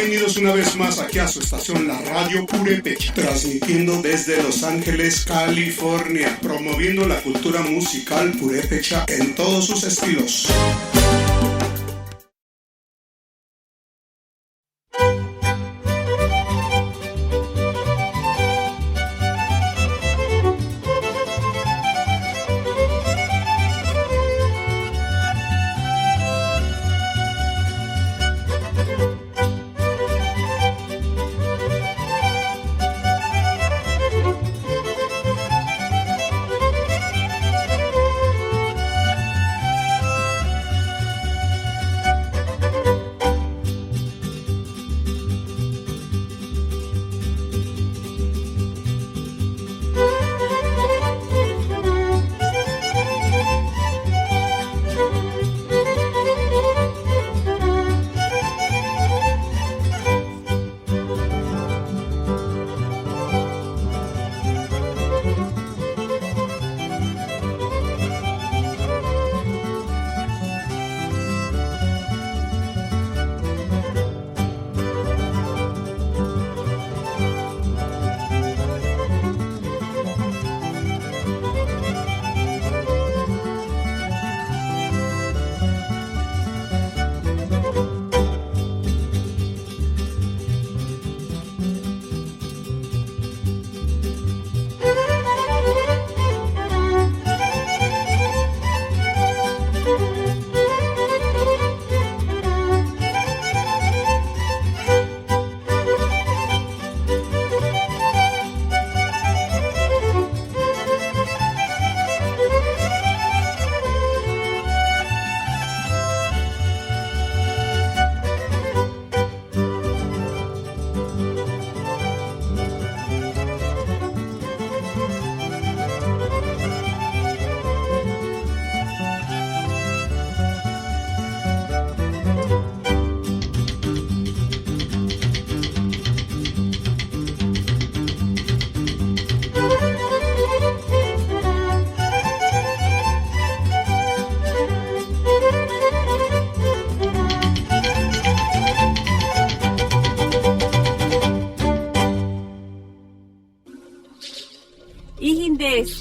Bienvenidos una vez más aquí a su estación, la Radio Purépecha, transmitiendo desde Los Ángeles, California, promoviendo la cultura musical purépecha en todos sus estilos.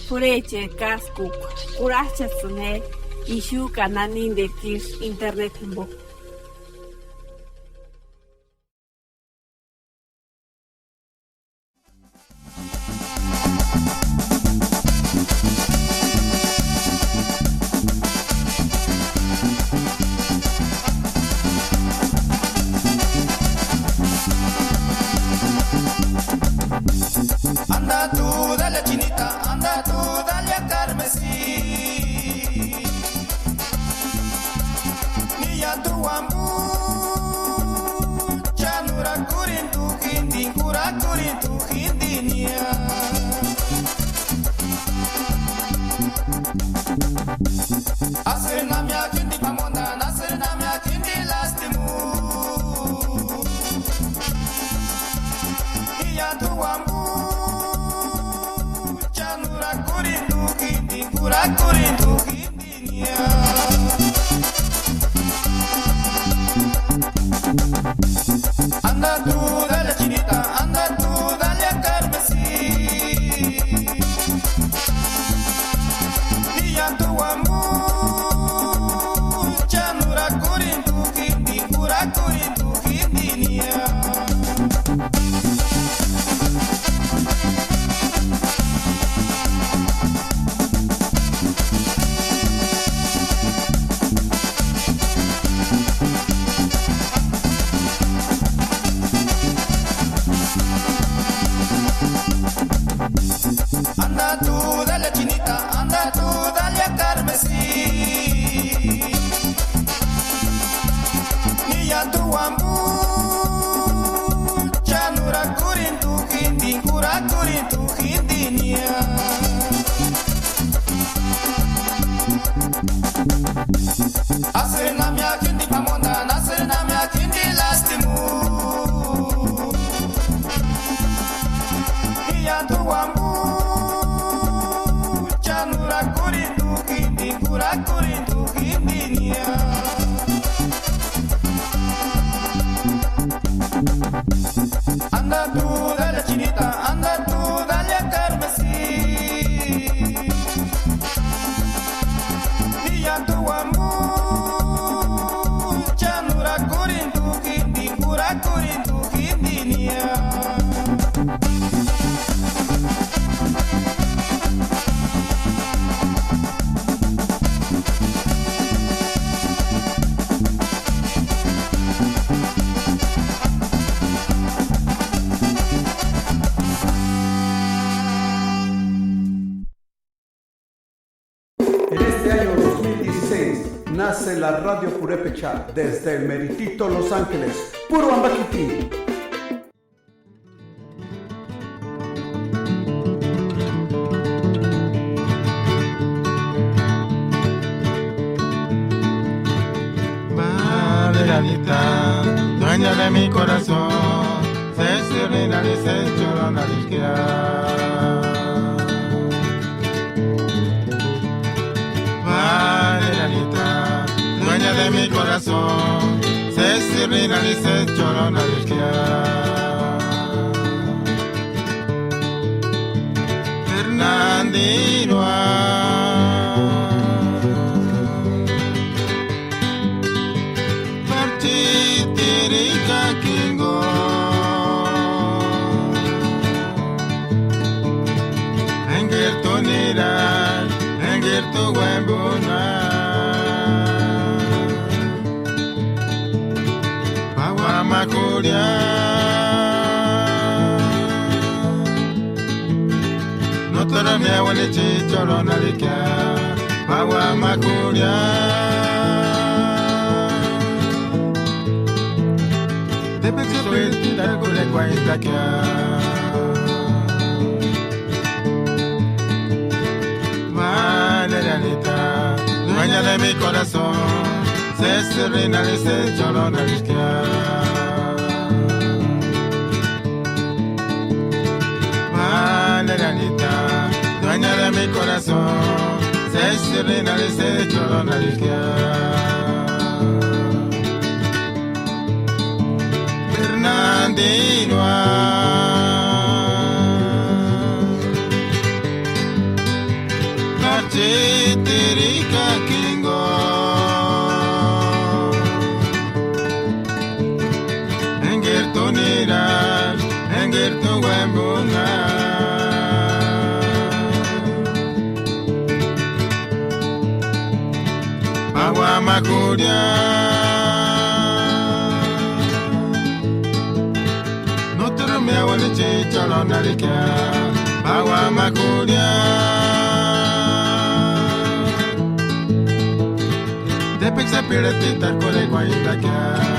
Pureche kaskuk kurachasune ishu kananin de kir internet bo. Anda tú, dale chinita, anda tú, dale a carmesí. Niya tu ambu, chanura kurin tu hindi, kura kurin tu hindi niya. Asir namya hindi pamonda, asir namya hindi lastimu. Niya tu ambu, kura kurindu hindinya. Anda tú, dale chinita, anda tú, dale a carmesí. Niya tu ambu, chanura kurindu hindi, kura kurindu hindinya. Anda tú, dale chinita, anda tú, dale a carmesí. Niya tu ambu, chanura kurin tu hindi, kura kurin tu hindi niya. Asir namya hindi pamonda, asir namya hindi lastimu. Niya tu ambu, chanura kurin tu hindi, kura kurin tu hindi niya. Nace la Radio Purépecha desde el meritito Los Ángeles, puro ambaquiti. Maderanita, dueña de mi corazón, se sirena y se llorona de de mi corazón, se sirena y se llorona de Fernandino Partitirica Kingo Engir tu niran, engir tu wembuna Macuria no te lo me huele chicholona de que agua macuria de pecho suelta con la cuenta que Maderanita, dueña de mi corazón, se serena y se llorona de que Maderanita, dueña de mi corazón, se sirena y se llorona de Fernandino Partitirica Kingo Engir tu niran, engir tu wembunga Agua macuria no te lo me huele chicholona de que agua macuria de pizza piratita con el guayita que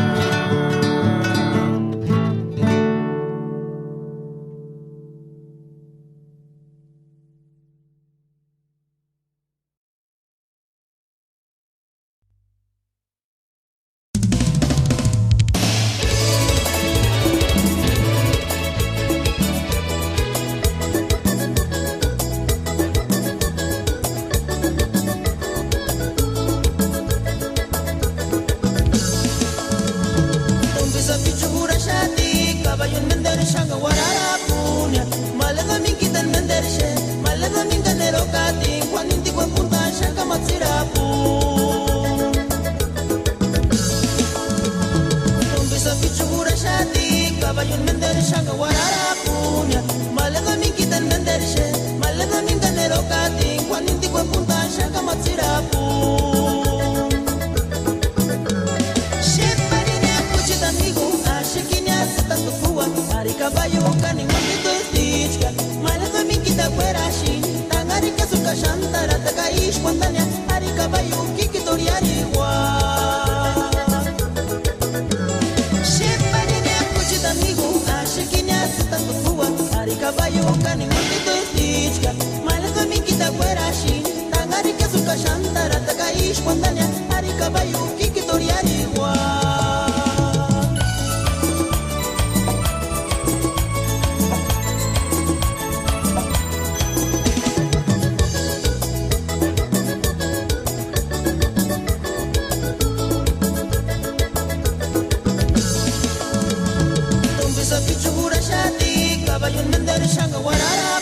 Caballo en Mender, Shanga, Guarara,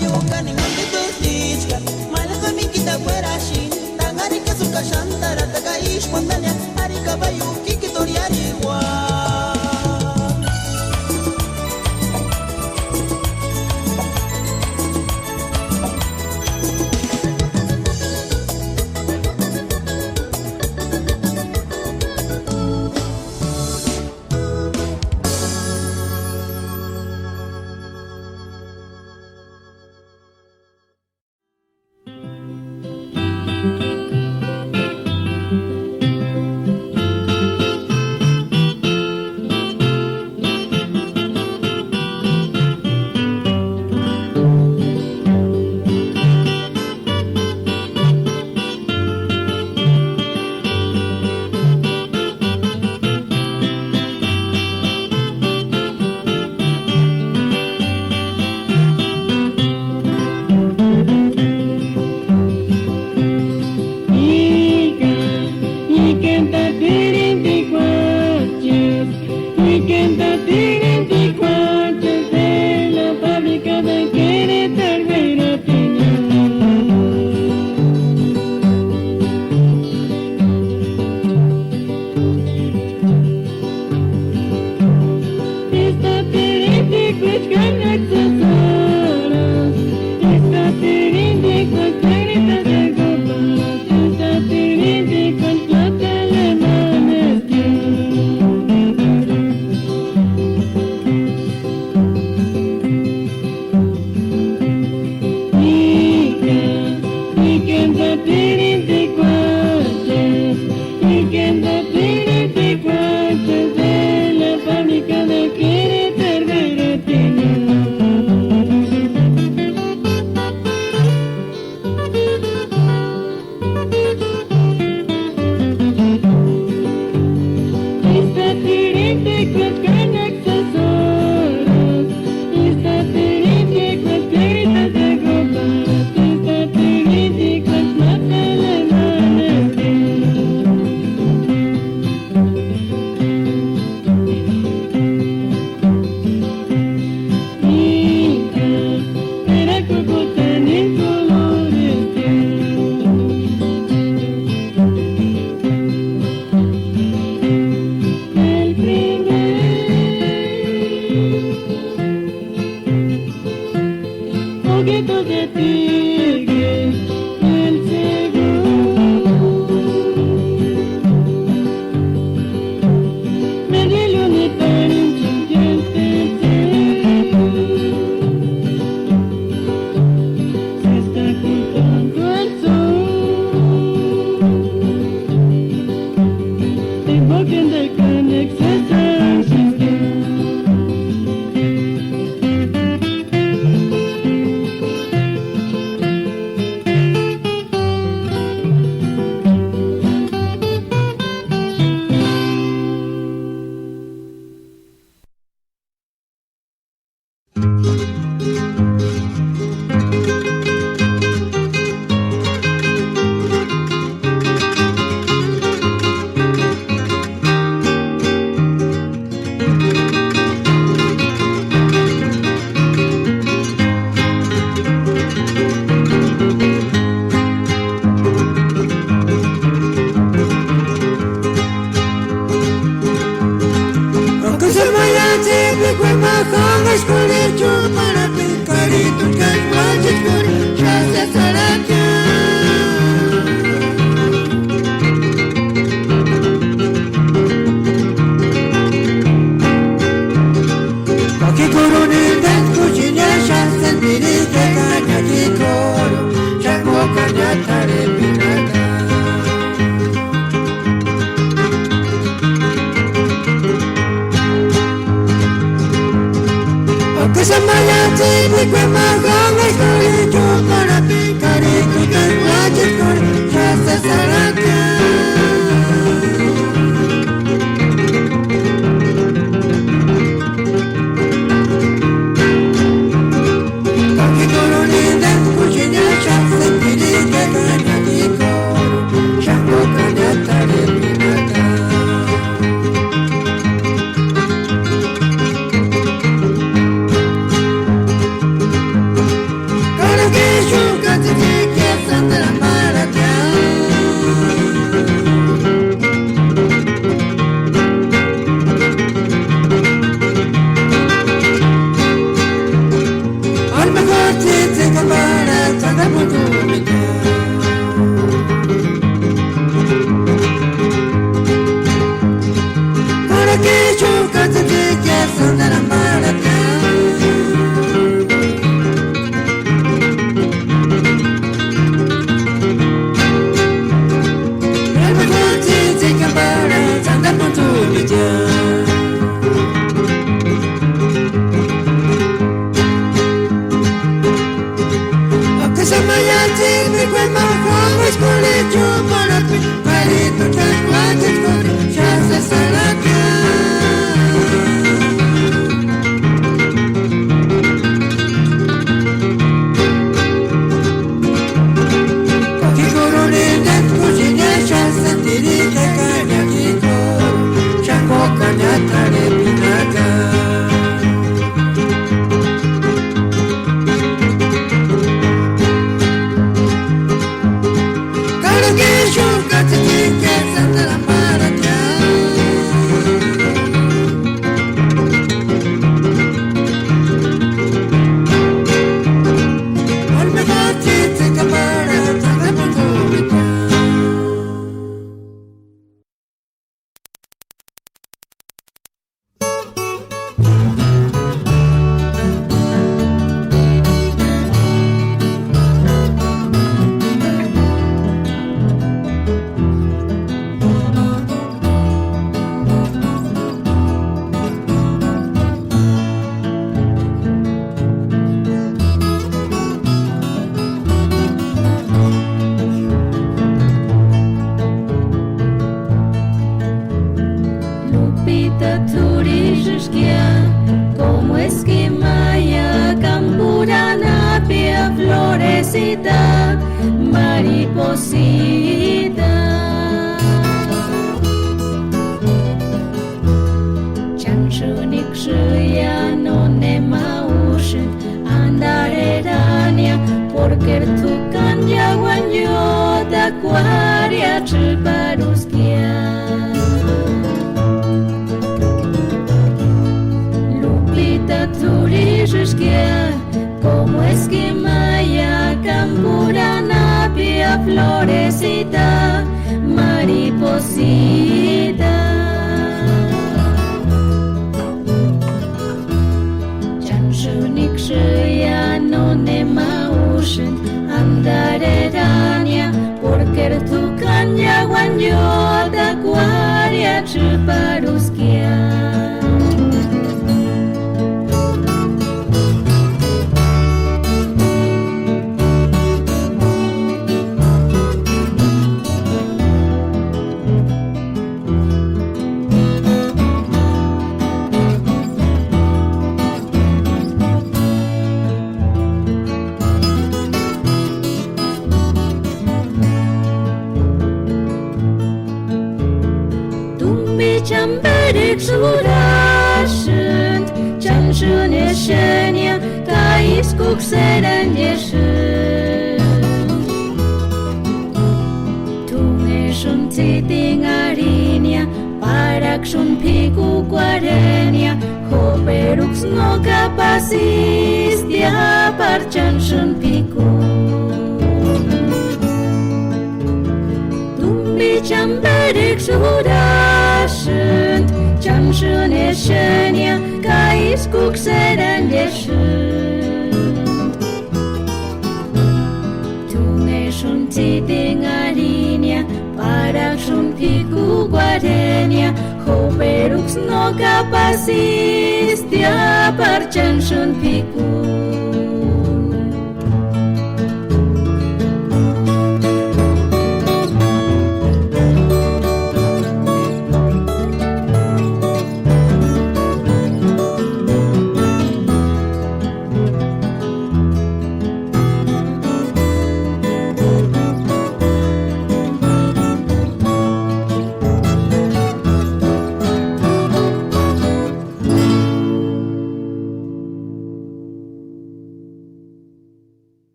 bayuka ningambe tustichka malaka mikita kwerashi tangarika suka shantara taka ishpondania arika bayuki kitoriariwa.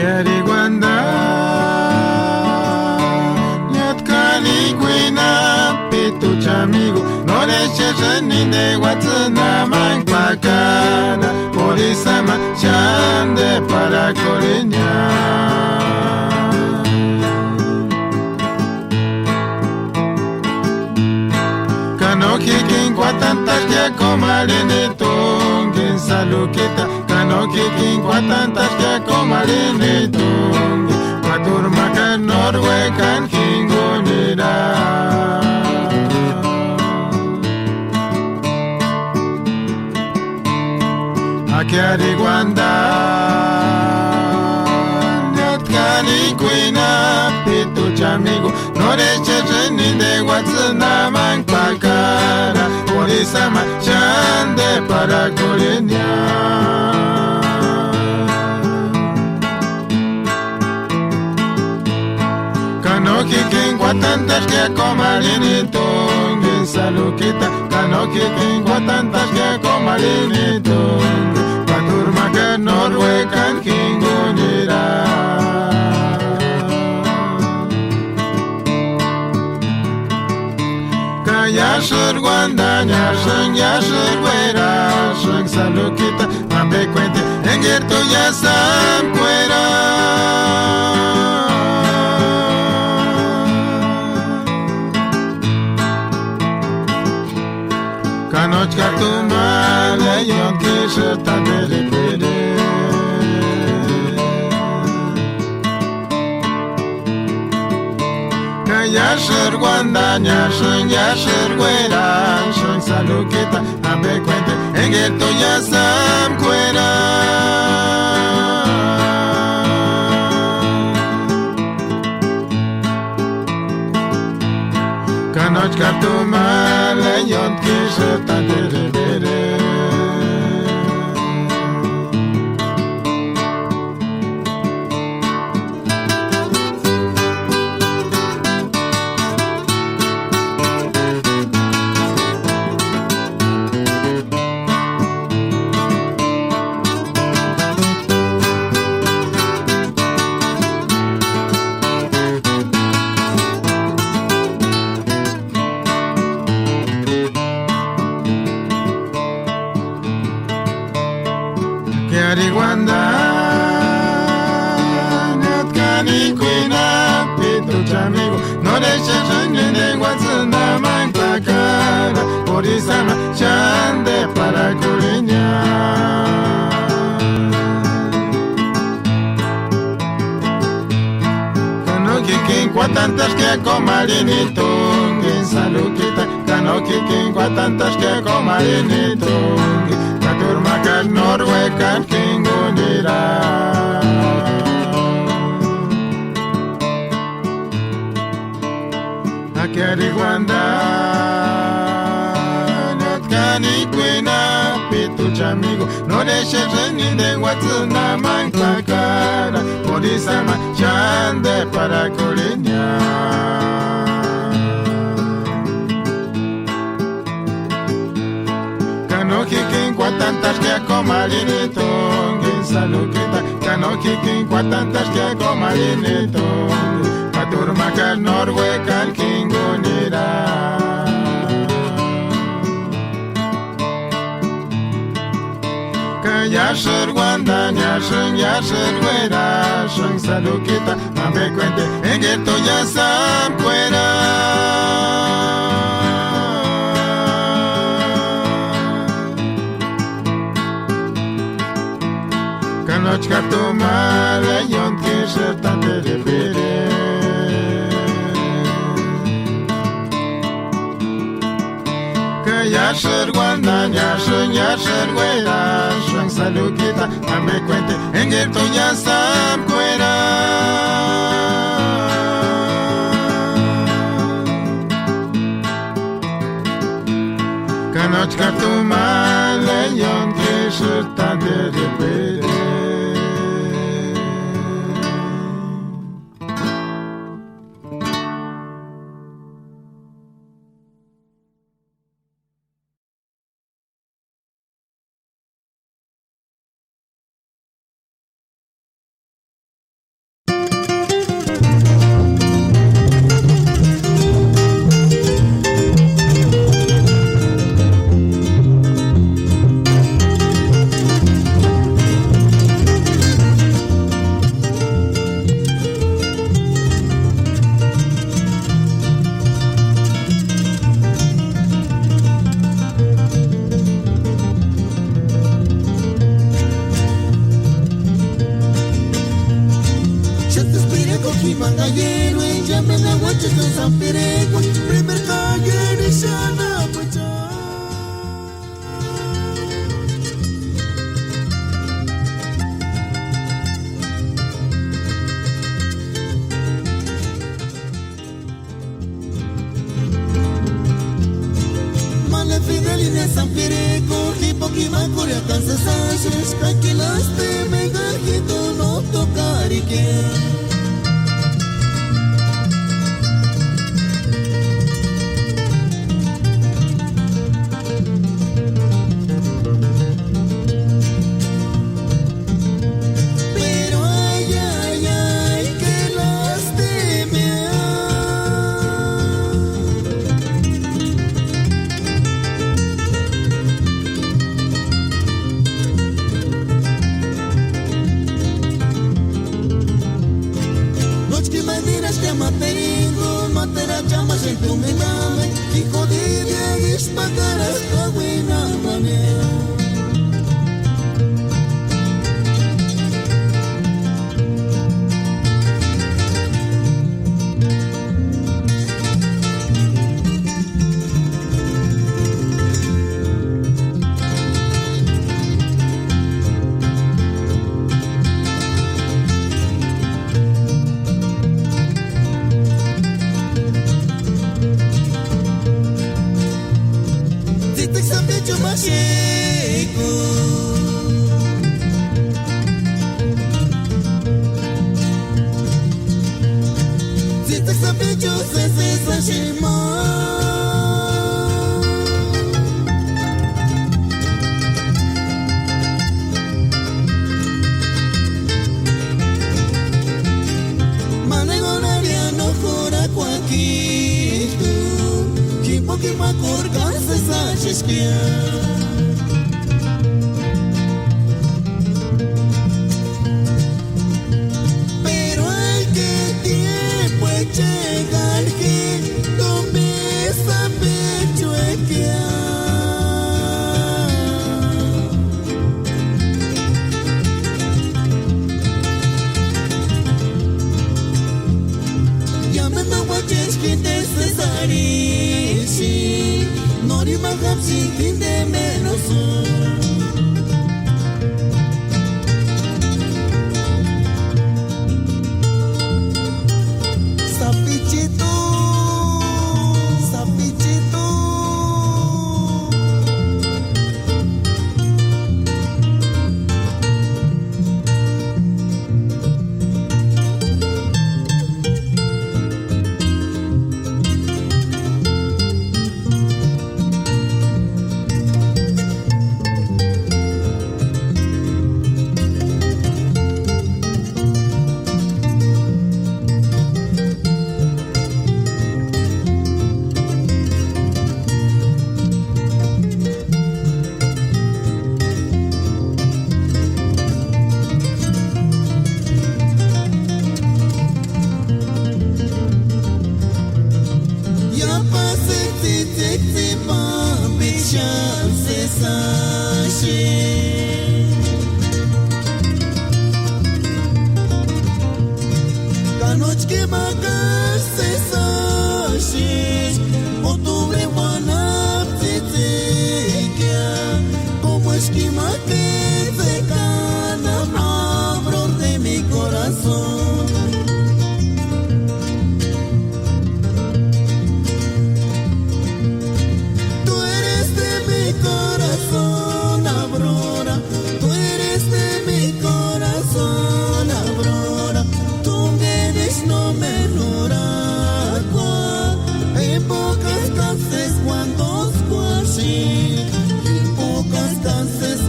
Kiariguanda Nyatkaliguina Pitu chamigo No leche ni de Watsuna Mankpakana Polisama Chande para Coriña Kikin kwatantas que comarine tungin salukita Kano kikin kwatantas que comarine tungin Paturmakan norwekan kingunira Akiariguanda Nyatkani kuina pitu chamigo Noreche ni de Watsuna Mankpakara Polisama chande para Coriña Kanoki kingwa tantas que comarini tungin salukita Kanoki kingwa tantas que comarini tungin Paturma que norwekan kingunira Yashir guanda, yashir guera, shang salukita, ambe cuente, engirto ya sam cuera. Kanoch kartuma, leyon kishir tadere pere. Yashir guanda, yashir guera, shang salukita, ambe cuente, engirto ya sam cuera. Kanoch kartuma, leyon kishir tadere pere. Kiariguanda Nyatkani kuina pitu chamigo No leche ni de Watsuna Mankpakara Polisama chande para Coriña Kanoki kinkwa tantas que comarini tungin salukita Kanoki kinkwa tantas que comarini tungin Paturmakan norwekan kingunira Akiariguanda Nyatkani kuina pitu chamigo No leche ni de Watsuna Mankpakara Polisama chande para Coriña Kanoki kinkwa tantas que comarini tungin salukita Kanoki kinkwa tantas que comarini tungin Paturmakan norwekan kingunira Yashir guanda, yashir guera, shang salukita, ambe cuente, engirto ya sam cuera. Kanoch kartuma, leyon kishir tadere pere. Yashir guanda, yashir guera, shang salukita, ambe cuente, engirto ya sam cuera. Kanoch kartuma, leyon kishir tadere pere. mangayero en Yamena Huaches con San Pireco, primer calle de Shana Pucha. Male Fideline San Pireco, Hipoquima Corea Kansas Ashes, Caquilaste, Megajito, no tocar y que.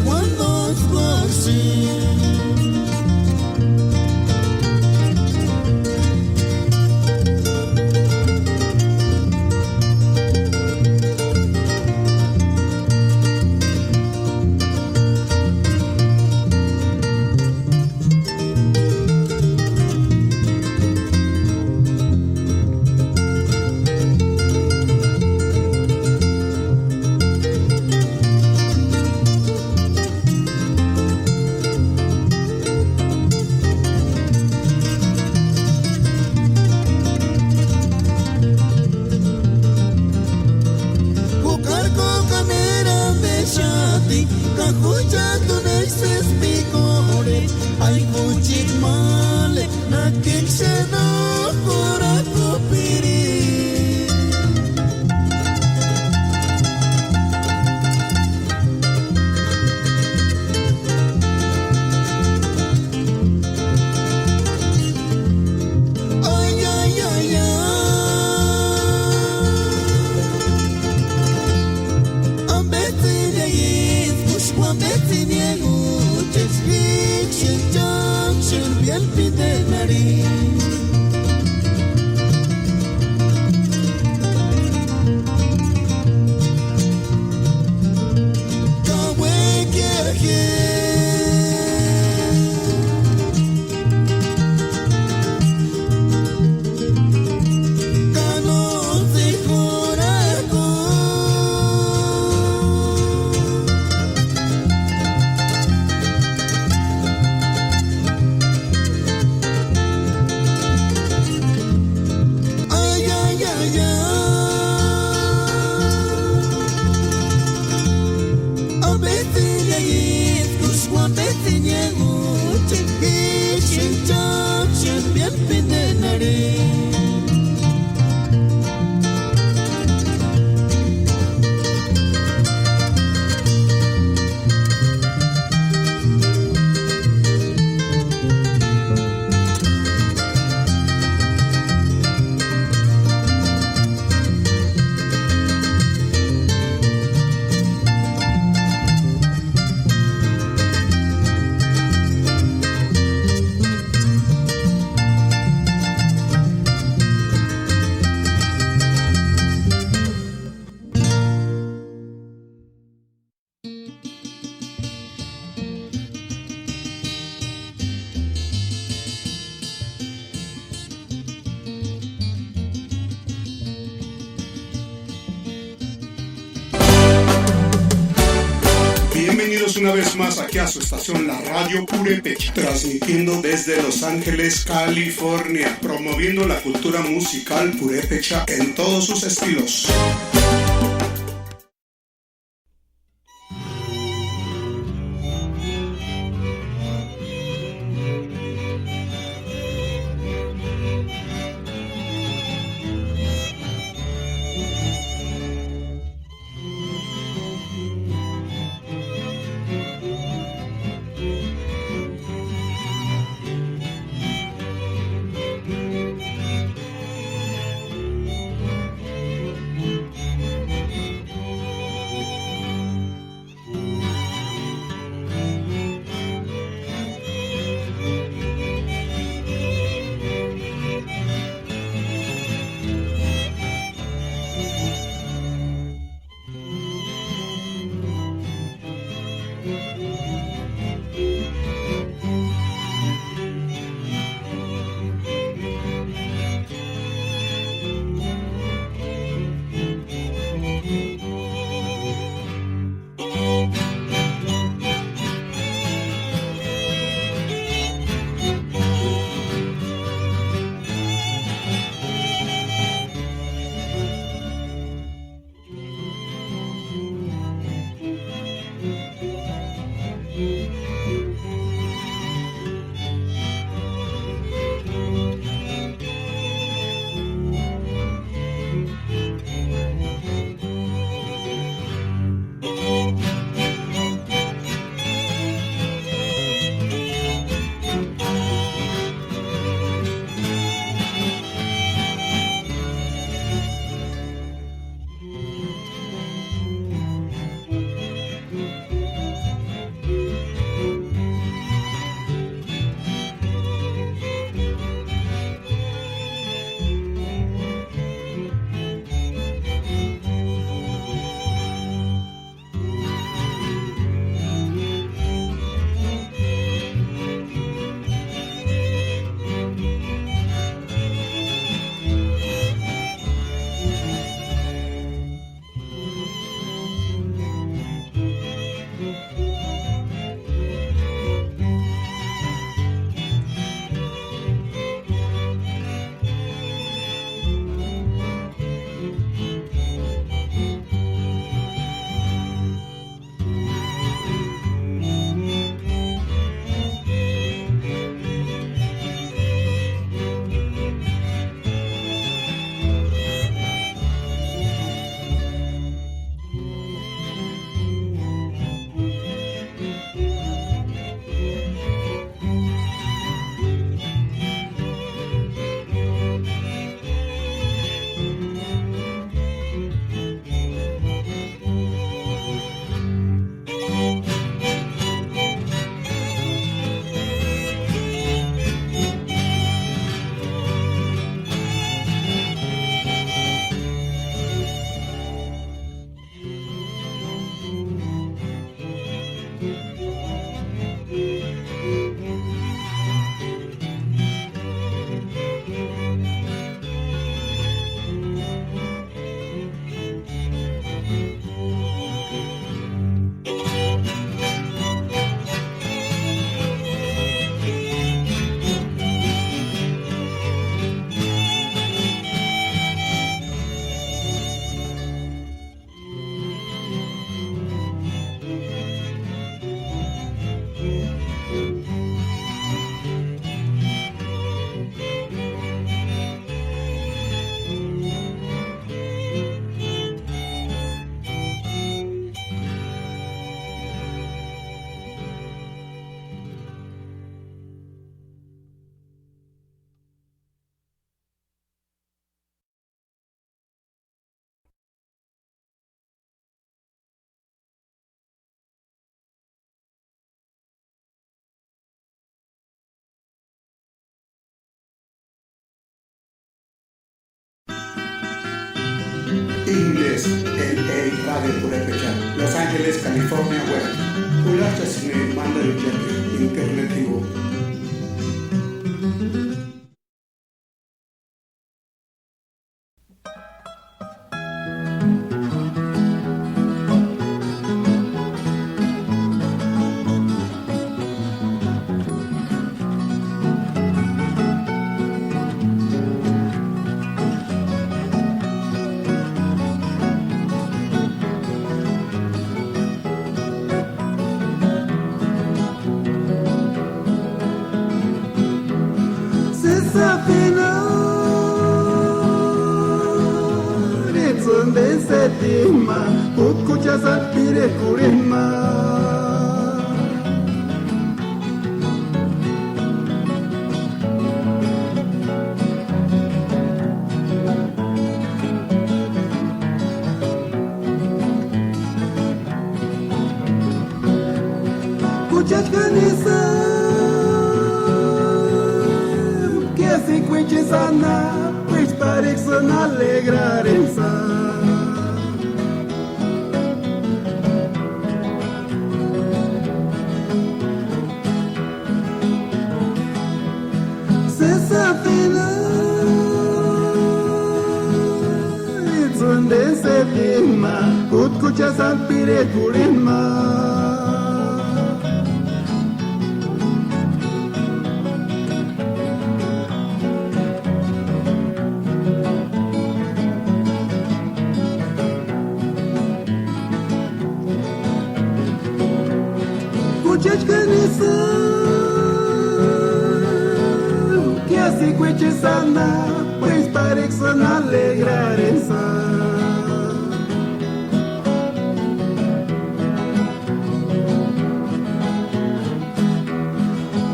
Cuando Bienvenidos una vez más aquí a su estación La Radio Purépecha, transmitiendo desde Los Ángeles, California, promoviendo la cultura musical purépecha en todos sus estilos. en Radio Purépecha, Los Ángeles, California, web. Ulacha Sine, Manda Yuchaki, Internetivo.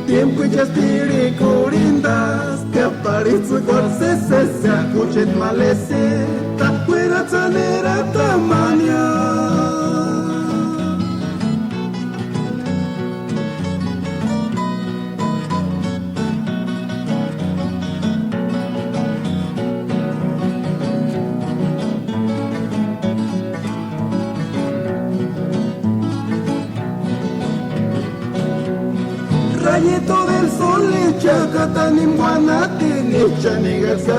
Tiempo ya spiri corindas, te aparece corse se acuchet malese, ta fuera tanera tamania. Rayito del sol, chacatanim guanatini, chanigas se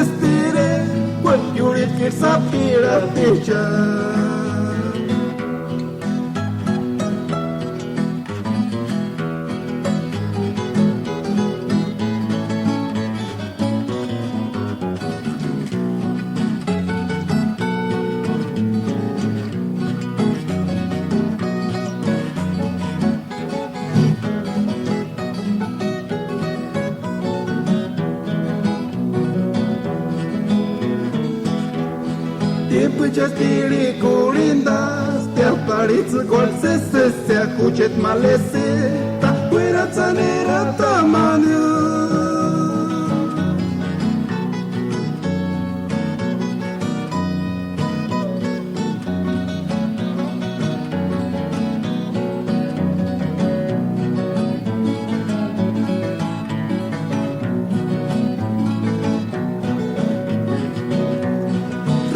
estire, cual yurit que sapira techa. Chastiri corindas, te aparece cual se acuchet malese, ta fuera tanera tamania.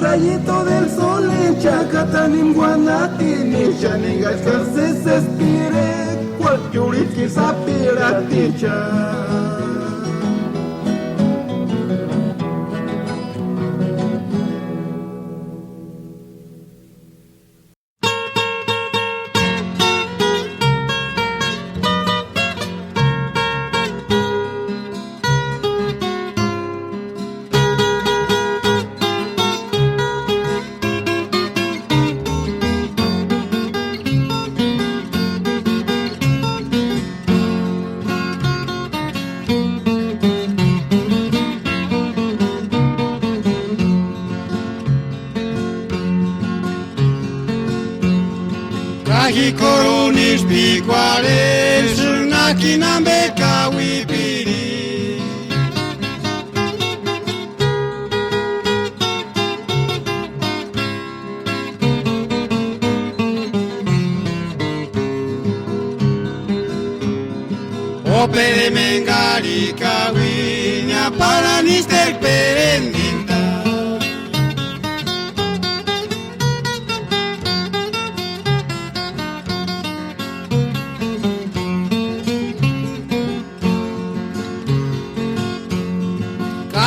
Rayito del sol, chacatanim guanatini, chanigas se estire, cual yurit que sapira techa. Koronis picuares, nakinambe kawipiri. Opere mengari kawinya para nister perendinta.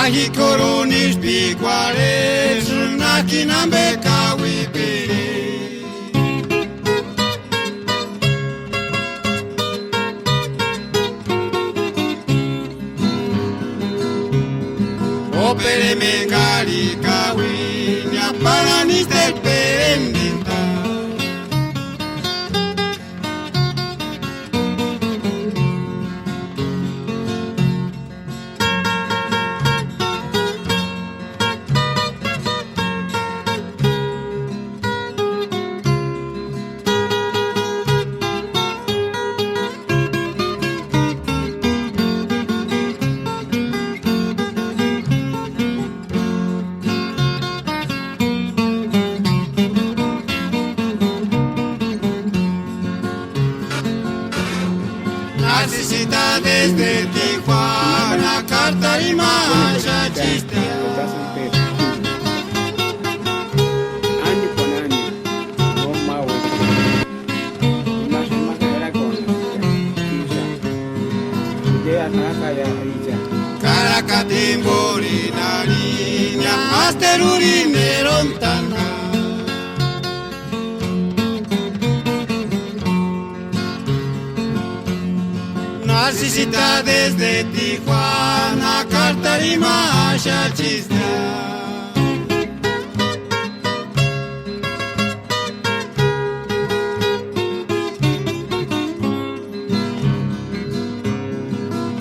Mahikoro nishpikware Nakinambe kawipiri Opere mengali kawi Nyapara niste perendinta desde Tijuana, Carta y Maya Chistea. Año con año, no más más era con idea nada ya Caracatimbori niña, asterurineron tanga. Narcisita desde Tijuana, Cartarima, Chachistea.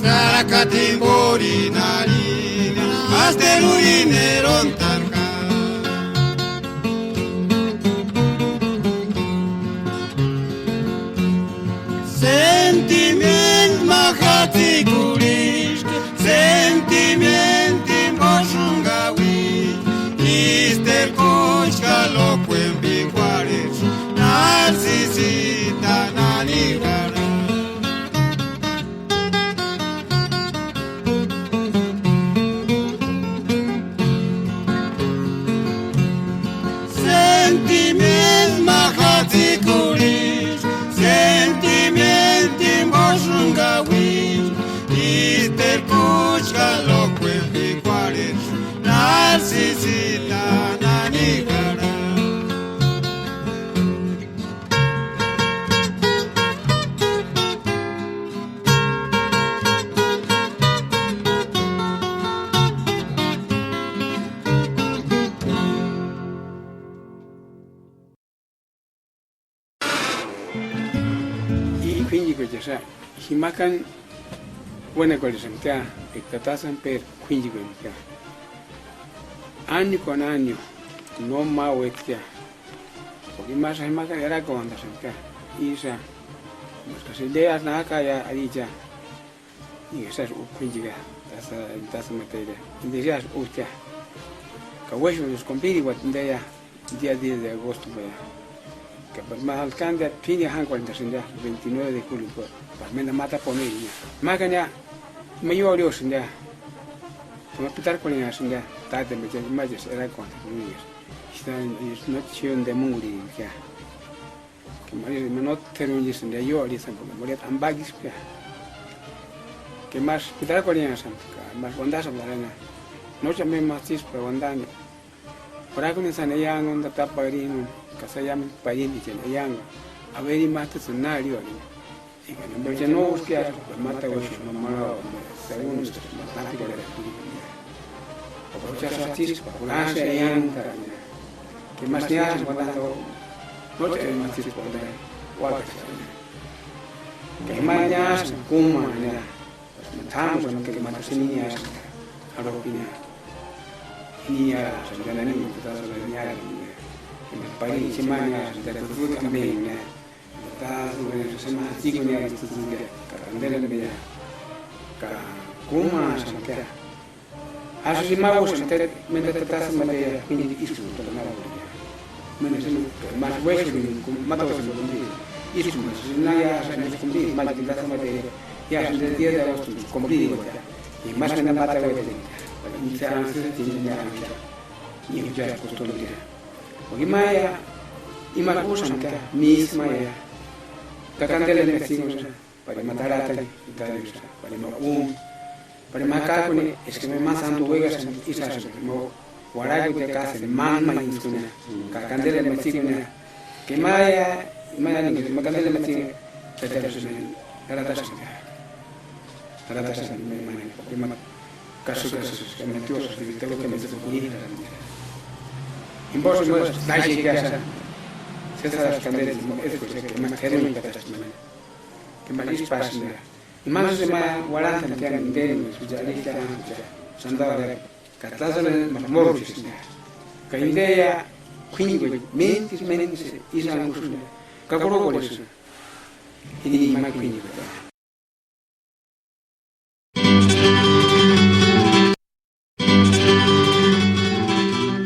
Caracatimbori narina, asterurineron tanga. Sentiment mahati kurish, sentiment moshungawi, ister kochka loquen biquares, narcisita nanigara. Sentiment mahati kurish, sentiment moshungawi, ister kochka loquen biquares, narcisita nanigara. y fingi que ya sea himakan buena colección que tatasan per fingi que año con año no más huequea porque más himakan era con andas que isa nuestras ideas nada que ya ahí ya y esa es fingi que tasa materia y decías usted que hueso los compiri guatindea día 10 de agosto vaya que pues más alcalde fin de 29 de julio pues me la mata por mí más que ya me yo olio sin ya como pitar con ella sin ya tarde me ya más era con niños está es noche de muri ya que me no terminé sin ya yo olio sin como morir ambagis que más pitar con ella más ondas a la no ya me más tis pero andando por ahí con esa neya no está pagarino kasayam payin di chen yang averi mata scenario ali e che non c'è no schiato mata questo non ma segundo mata che era o c'è artista la yang che masnya guardando no c'è artista guardare guarda che manya kuma ne tamo che mata sinia aropina nia sedana ni kita sedana paling semuanya dari dulu kami ni, kita semua cikgu ni ada juga, kerana dia, kuma sampai, asal mau sampai mendapat sama dia ini isu terkenal dia, menjadi mas wes ini, mata wes ini, isu sebenarnya saya kumpi, mas kita sama dia, ya sudah dia dah kumpi dia, mas mendapat mata wes ini, insan sejenisnya, ini juga kostum dia. Bagaimana imakusan ka misma ya kakandela na singo pada matarata itayo pada maum Pero acá con es que me más santo huegas y se hace como guarayo de casa, más maízuna, candela me sigue que maya ni que me candela me sigue, te te era taza. Era taza me caso que me tío se dice lo que me dice bonita. Imposto no es nada que hacer. Se hace las candelas, es que me quedo en taza. Que me dispas más de más guaranta que han de ya lista sandaba de catazan mamorus que idea quingo mentis isa angusuna kakoro goles ini mai quingo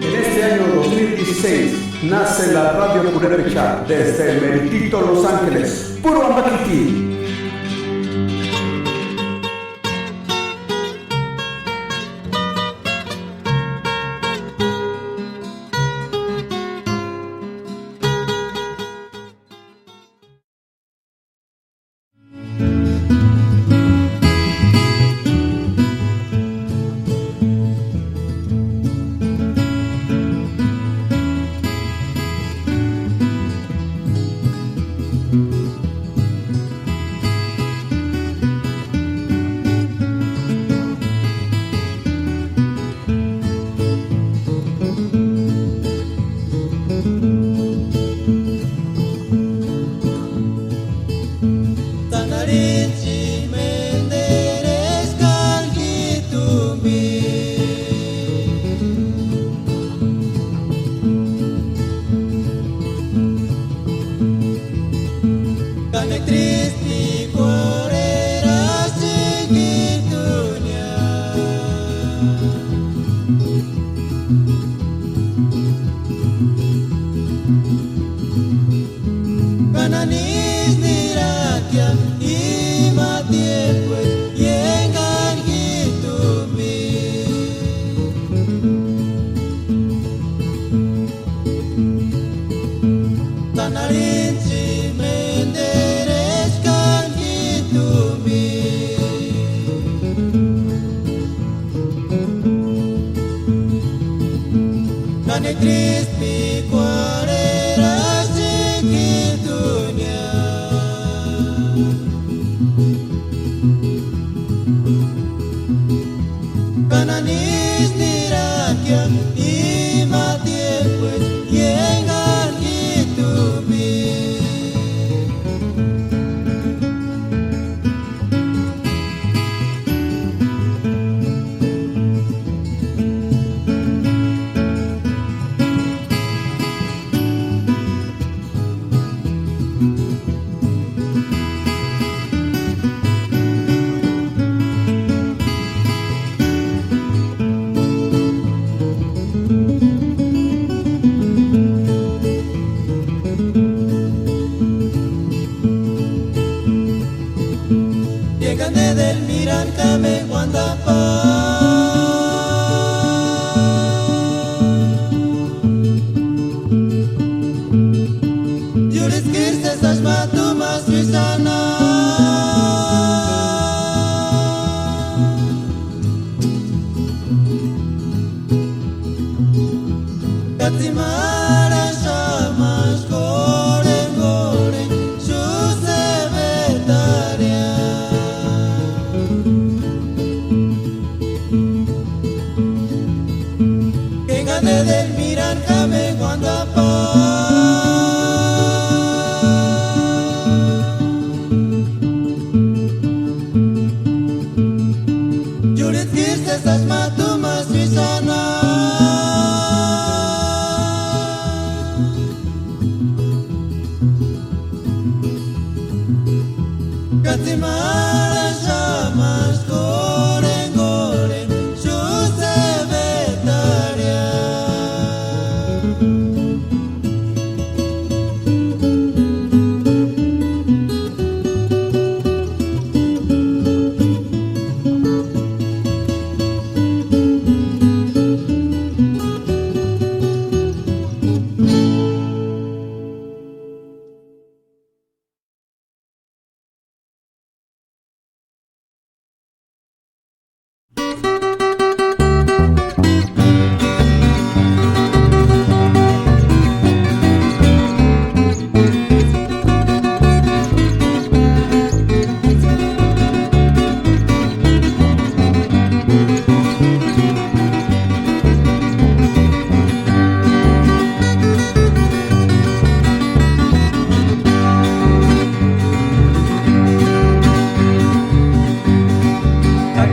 En este año 2016 nace la Radio Purépecha desde el meritito Los Ángeles, puro Ambaquiti.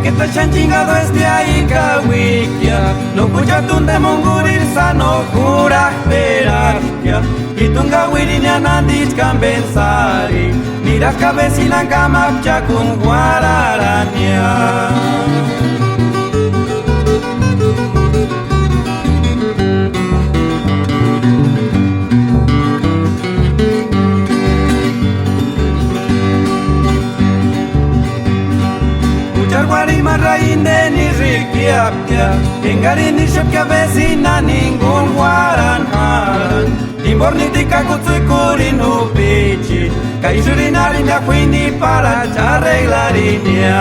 que te han chingado este ahí cahuiquia, no escucha tu demongurir sano jura esperarquia, y tu ngawirinya nandich kambensari, miras cabecina camapcha con guararania. Guarima rainde ni riquiapia, engari ni shepkia vecina ningún guaranharan, imbornitica kutsuikurin upichi, kaishurinarin ya huini para charreglarinia.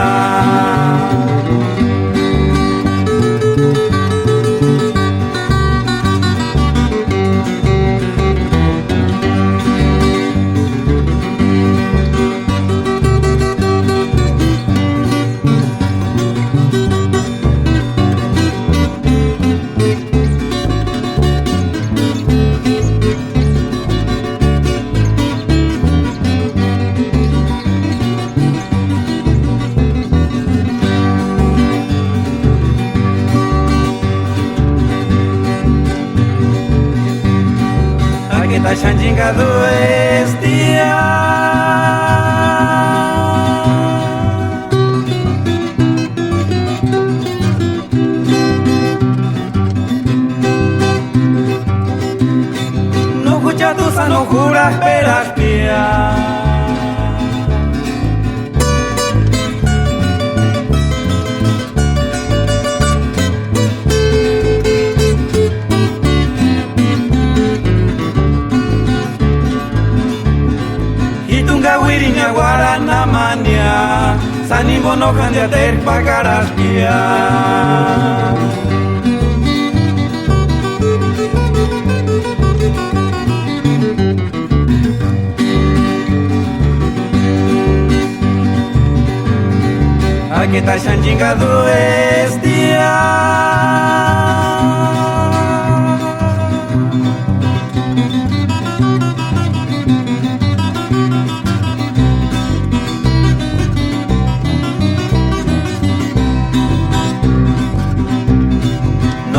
Kita shanjingado estia no escucha tu sano juras esperas pia. Wirinya guarana mania, sanimbo no cambia ter pagaraspia. Aquí está chingado estia.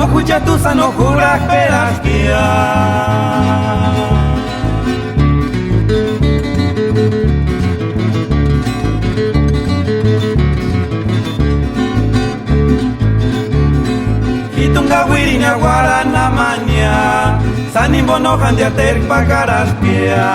Escucha tu sano jura esperas guía. Hitunga wirinya guarana mania, sanimbo no handia ter pagaras pia.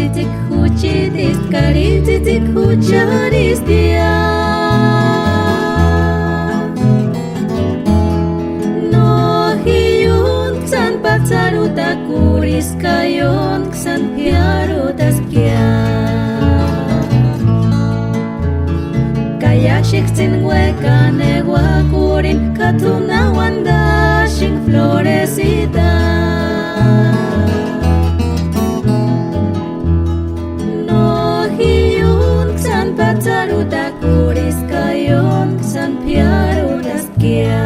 titik huchidist kari titik hucharis dia no hiyun san patsaruta kuris kayon san piarutas kia kaya shiktin hueca negua kurin katuna wanda shing floresita Patsaruta kuris kayon san piarutas kia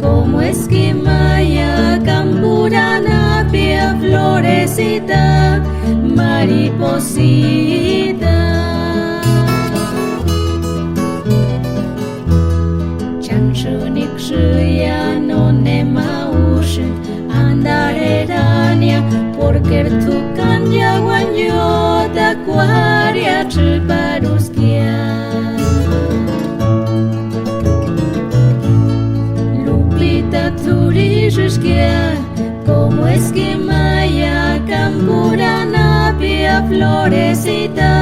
como esquimaya, campurana, pia florecita, mariposita. Chanshunik shuya no nemaush, andarerania, porque tu canya guanyo da cuaria chiparuskia. Turiskia, como esquimaya, campurana, pia florecita,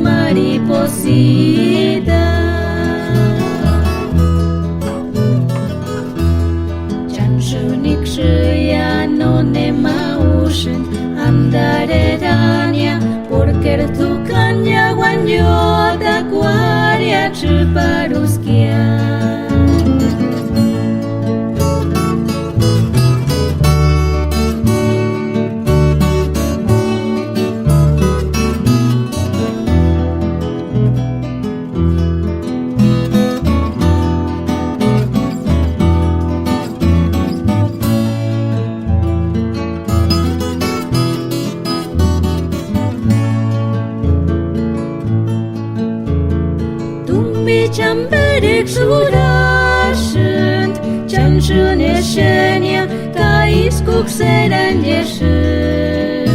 mariposita. Chanshunik shuya no nemaushin, andarerania, porque tu canya guanyo da cuaria chiparuskia. Chamberik surashent, chanshun yeshenia, kais kukseran yeshent.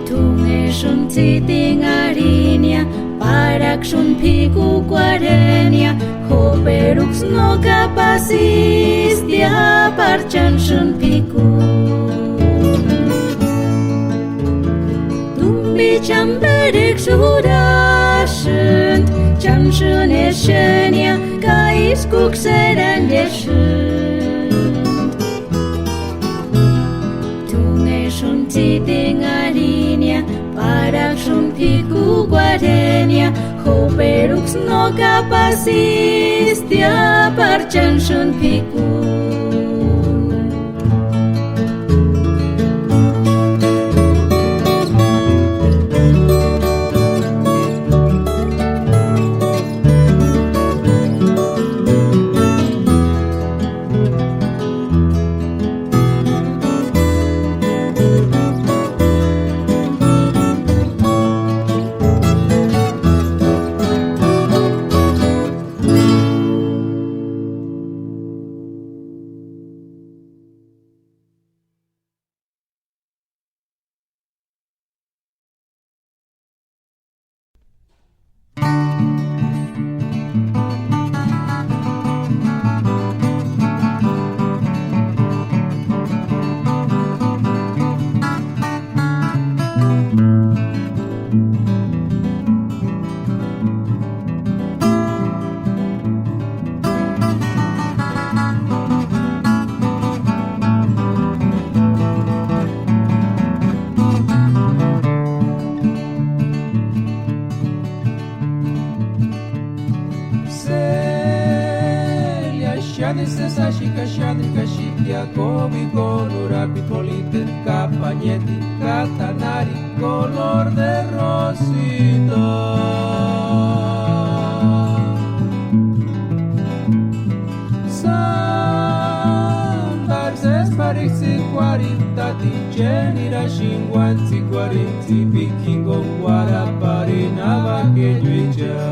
Tungeshun titing arinia, parakshun piku quarenia, hoperux no capacis dia parchanshun piku. Tumbi chamberik surashent, Chamshun yeshenia, kais kukseran yeshent. Tungeshun titing arinia, parakshun piku guarenia, hoperux no capacis dia parchanshun piku. sashika shandrika shikya kobi colora pipolite capañeti catanari color de rosita. Pariksi 40 di genera 50 40 vikingo guara parinava che giuigia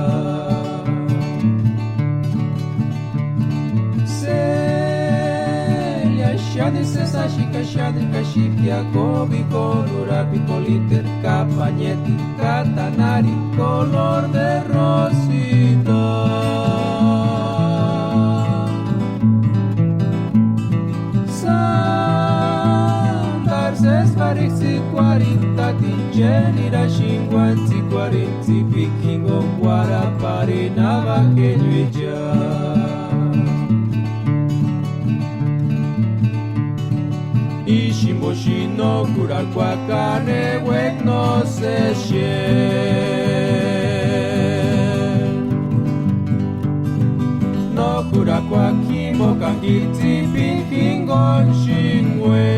se li asciadi se sashi casciadi cascicchia cobi colora picoliter capagneti catanari color de rosita. Pariksi 40 di genera 50 40 vikingo guara parinava che giuigia Ishimoshino kurar kwa kane wek no se no kurar kwa kimo kangiti vikingon shinwe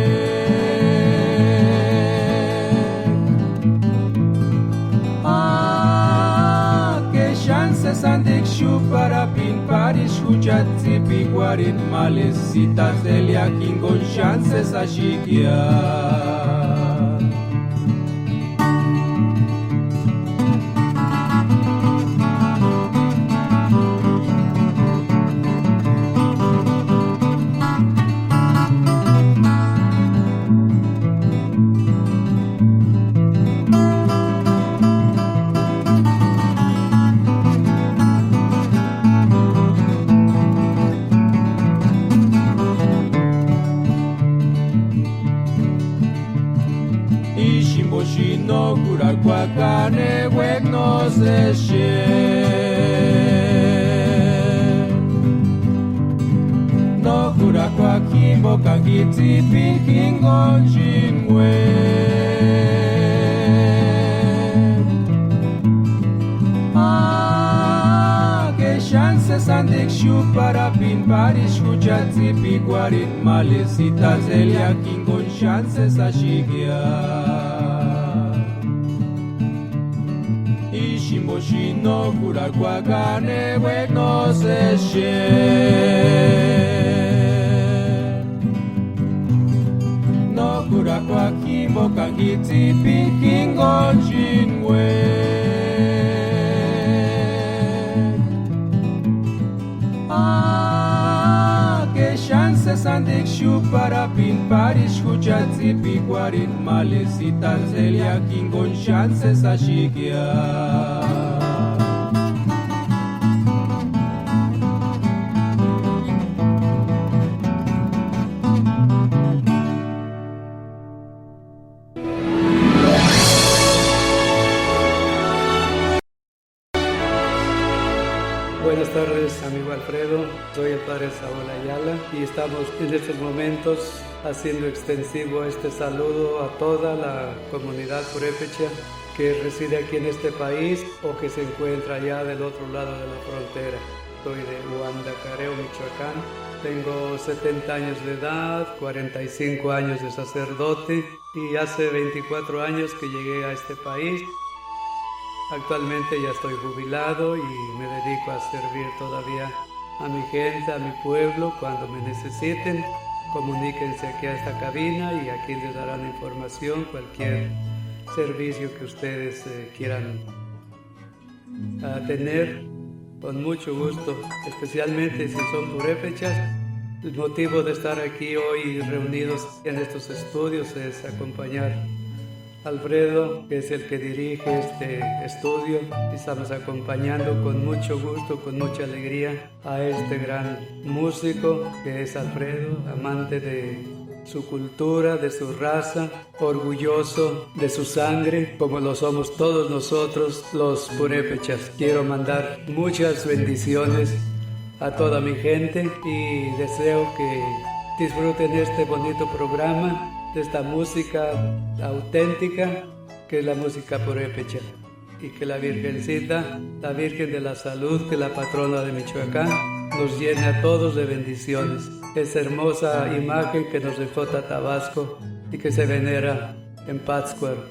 Sandik para pin paris hujatsi piguarin malesitas delia kingon chances ashikia no kurar kwa kane wek no se no kurar kwa kimbo kangiti pinkingon jinwe que chances andik shu para pin paris hujatsi piguarin malesitas elia kingon chances ashigia Shimoshino kurar kwa kane wek no se no kurar kwa kimbo kangiti pinkingon jinwe que chances andik shu para pin paris hujatsi piguarin malesitas elia kingon chances ashikia Buenas tardes, amigo Alfredo. Soy el padre Saúl Ayala y estamos en estos momentos haciendo extensivo este saludo a toda la comunidad purépecha que reside aquí en este país o que se encuentra allá del otro lado de la frontera. Soy de Huandacareo, Michoacán. Tengo 70 años de edad, 45 años de sacerdote y hace 24 años que llegué a este país. Actualmente ya estoy jubilado y me dedico a servir todavía a mi gente, a mi pueblo. Cuando me necesiten, comuníquense aquí a esta cabina y aquí les darán información, cualquier servicio que ustedes quieran tener, con mucho gusto, especialmente si son purépechas. El motivo de estar aquí hoy reunidos en estos estudios es acompañar Alfredo, que es el que dirige este estudio. Estamos acompañando con mucho gusto, con mucha alegría a este gran músico que es Alfredo, amante de su cultura, de su raza, orgulloso de su sangre, como lo somos todos nosotros los purépechas. Quiero mandar muchas bendiciones a toda mi gente y deseo que disfruten este bonito programa, de esta música auténtica que es la música purépecha, y que la Virgencita, la Virgen de la Salud, que es la patrona de Michoacán, nos llene a todos de bendiciones. Esa hermosa imagen que nos dejó Tatabasco y que se venera en Pátzcuaro.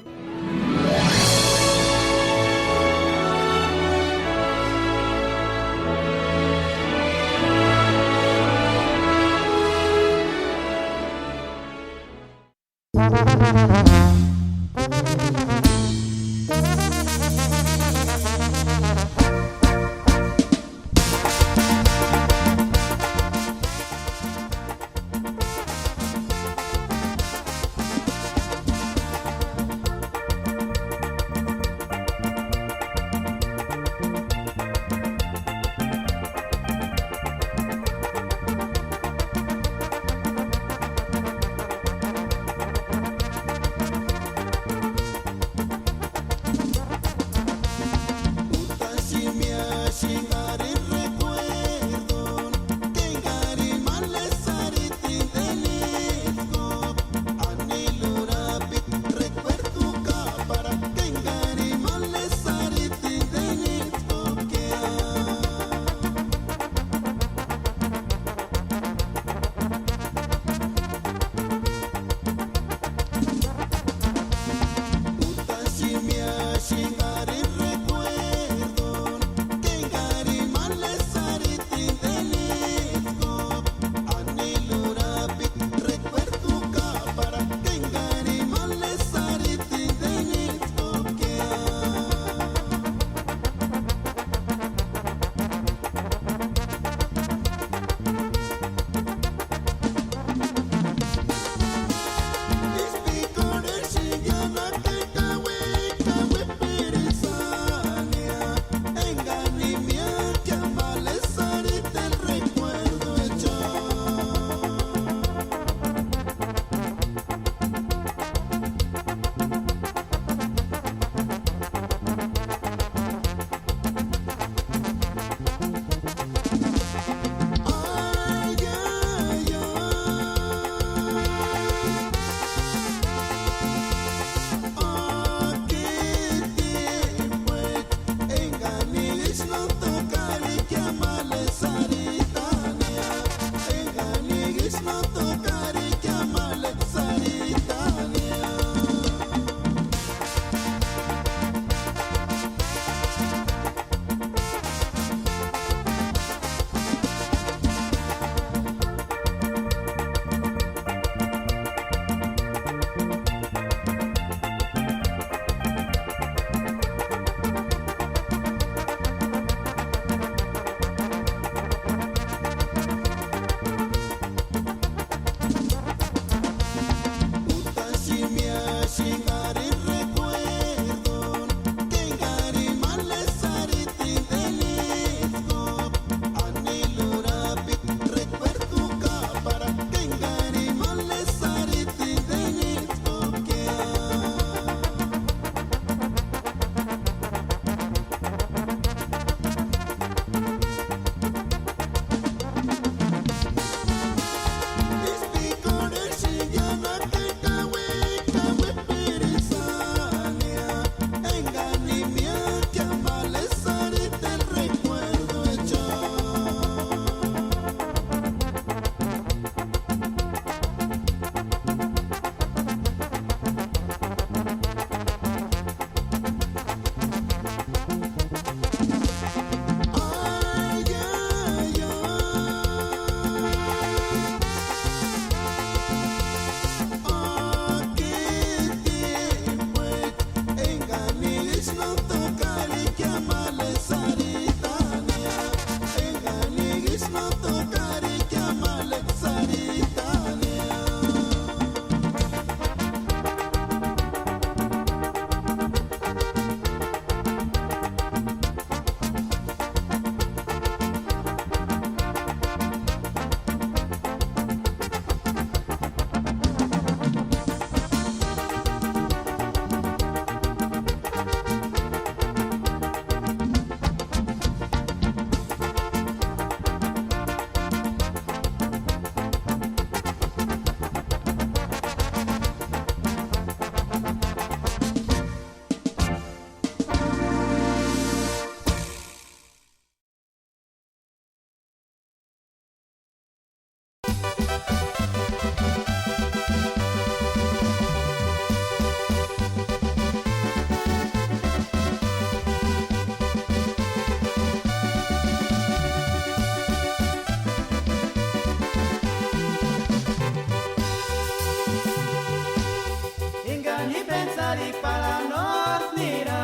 pensar para nos mirar.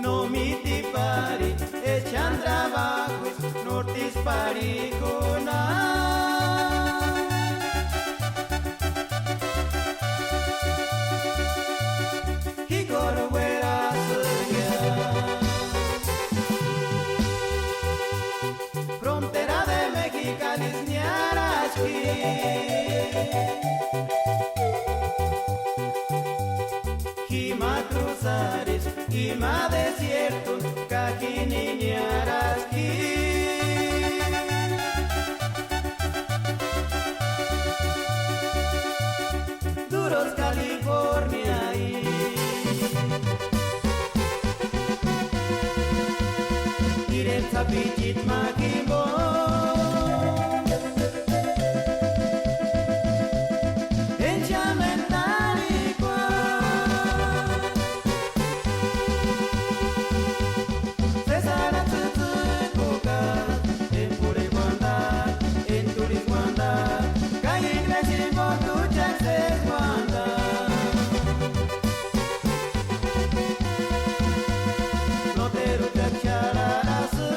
No mi tipari, echan trabajos, nortis paricona. Y corbuera frontera de Mexicali, Ñaraski. Hima cruzares, hima desiertos, Cajini, Ñaraski. Duros, California Irenza pichit makimbo Enchamentariqua Cesara tzutzutkuka En Pureguanda, en Turisguanda Kayingle shimbo tuchak sesguanda No te ruchak chararasu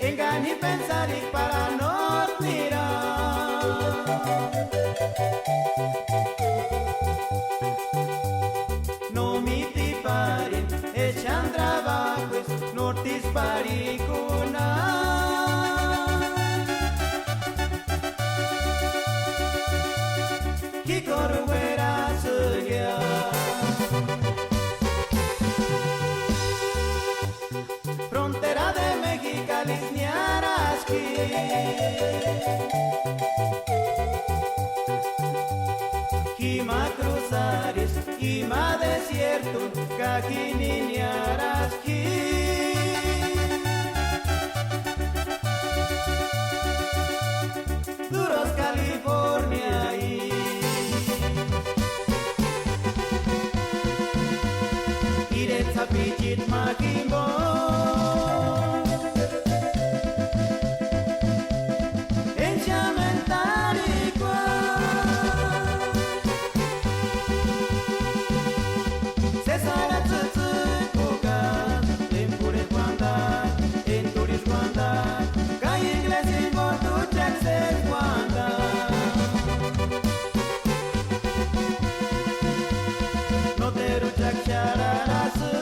Engani pensar y para no mirar. No mi tipari, echan trabajos, nortis paricuna. Que corruera suya. Frontera de Mexicali, Ñaraski. Hima cruzares, hima desierto, Cajini, Ñaraski. Duros, California Irenza pichit makimbo Enchamentariqua Cesara tzutzutkuka En Pureguanda, en Turisguanda Kayingle shimbo tuchak sesguanda No te ruchak chararasu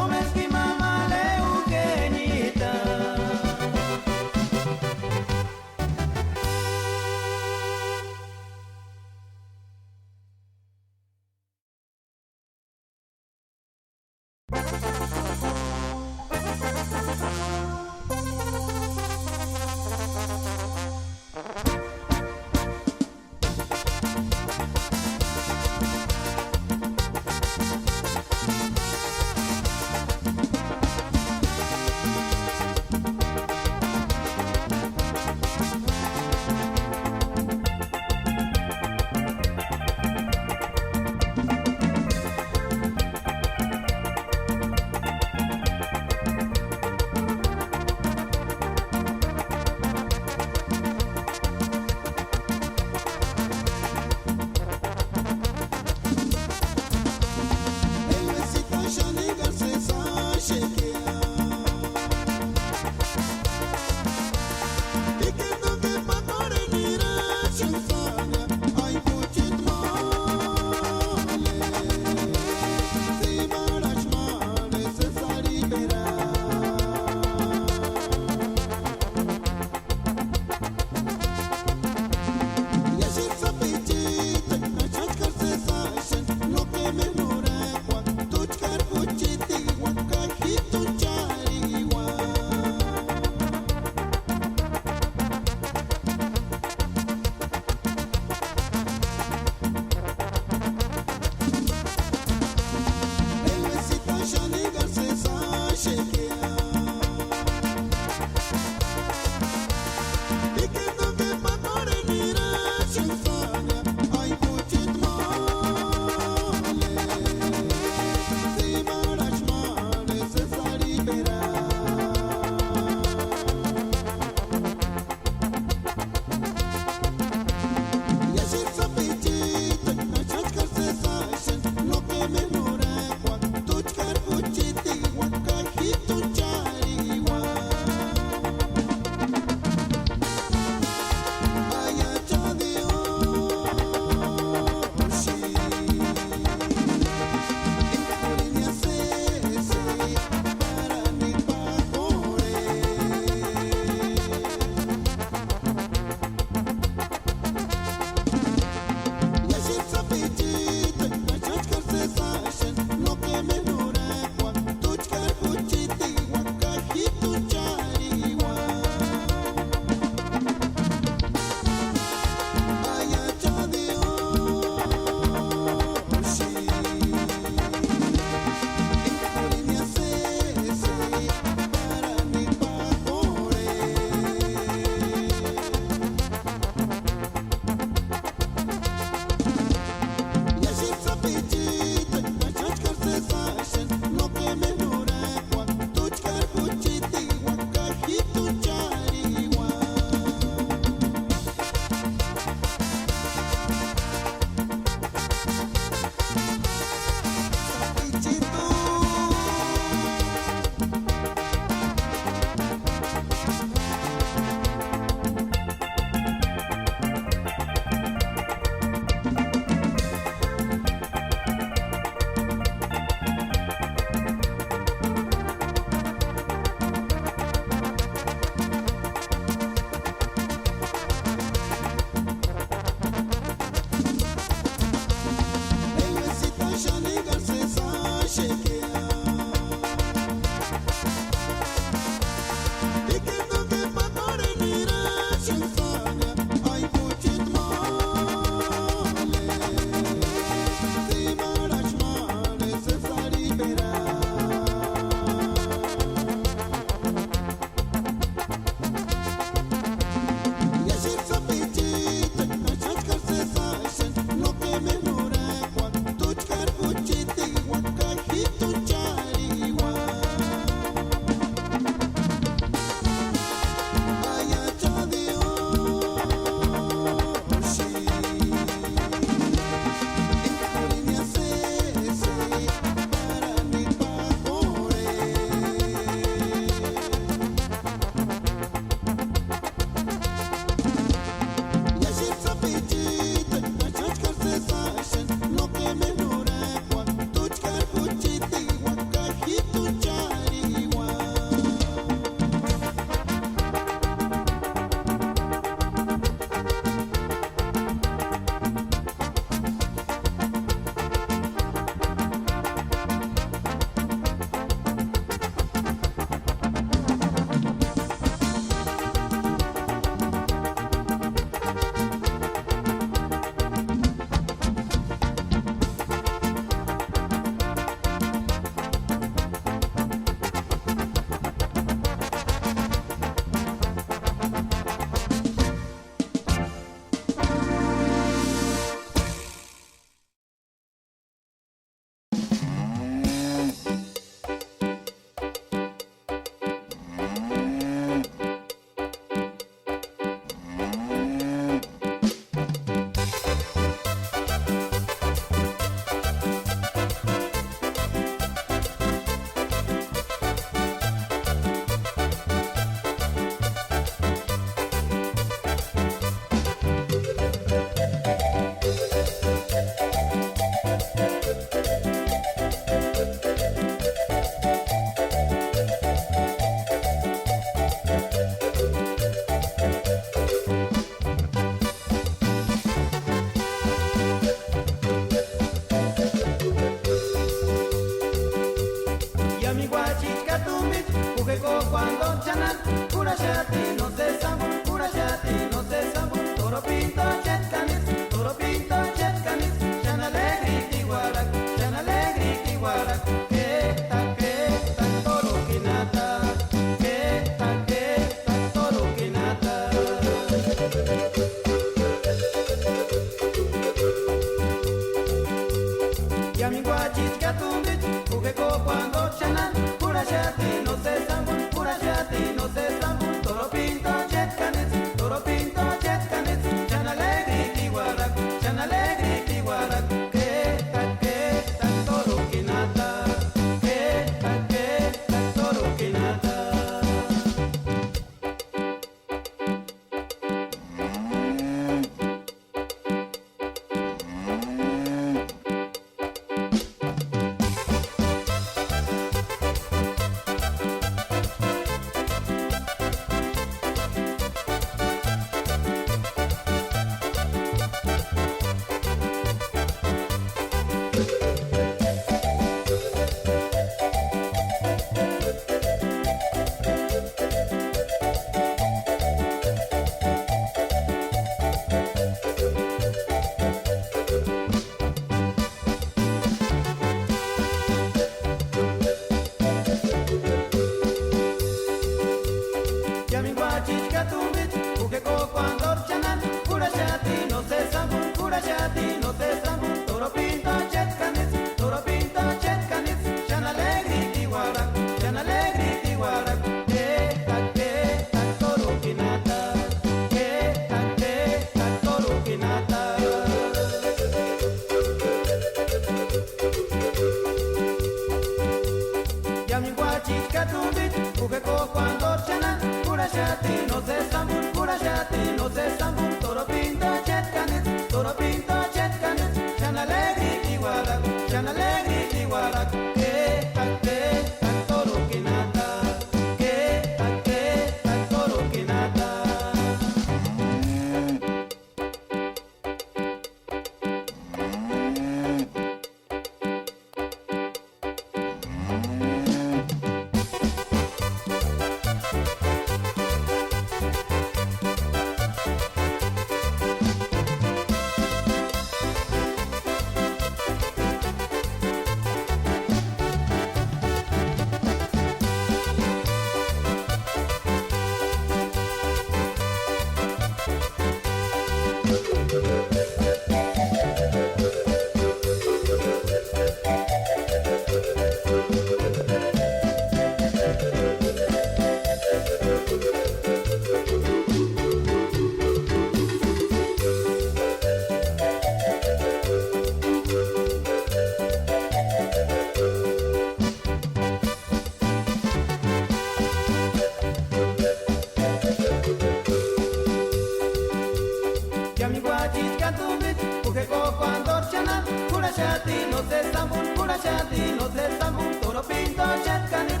cantumbi, porque cuando chanan, pura chati, no te estambul, pura chati, no te estambul, toro pinto chatkanit,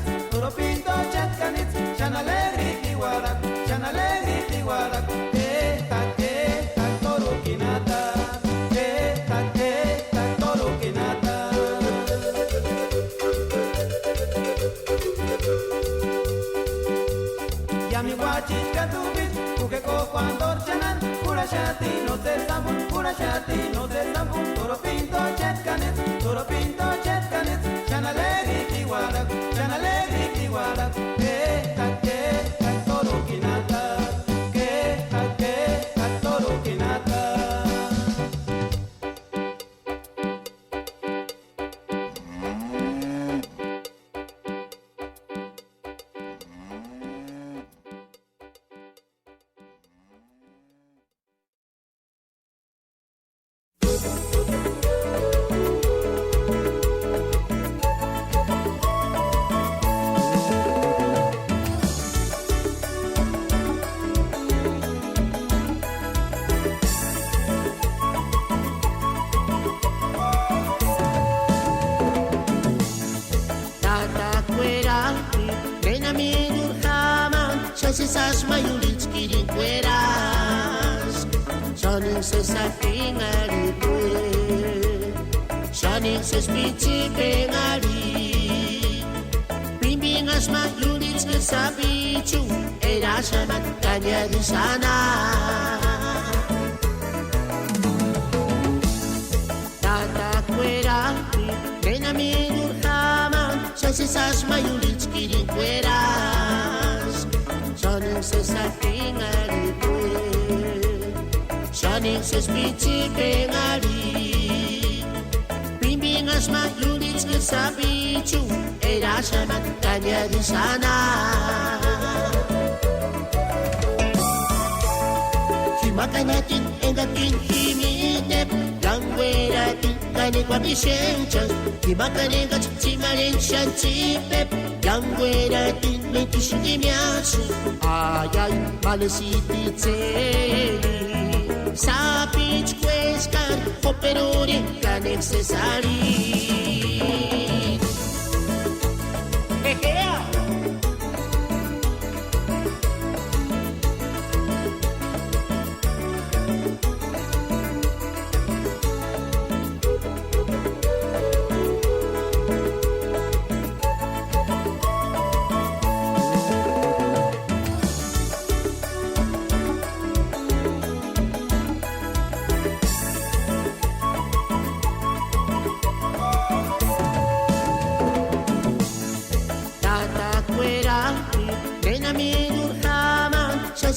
chan alegri tiwarak, toro kinata, toro kinata. Yami guachit katubit, porque cuando chanan, pura chati, no te estambul, toro pinto chatkanit, chan alegri tiwarak, toro kinata, toro kinata. Esas mayulits kirinqueras Shanin se sapingari Shanin se spitsi pengari Bimbing as mayulits ke sabichu Era shamat kanya di sana Tata cuera Nena minur haman Esas mayulits kirinqueras Shanin se sapingari Shanin se spitsi pengari Bimbing as mayulits ke sabichu Era shamat kanya di sana Himakanatin engatin himinep Gangweratin kani kwa bishenchas Himakanenga chimarin shantipep Gangweratin mentishingi miasu Ayay malesiti tseli Sapich kweskan Hoperuri kanek sesari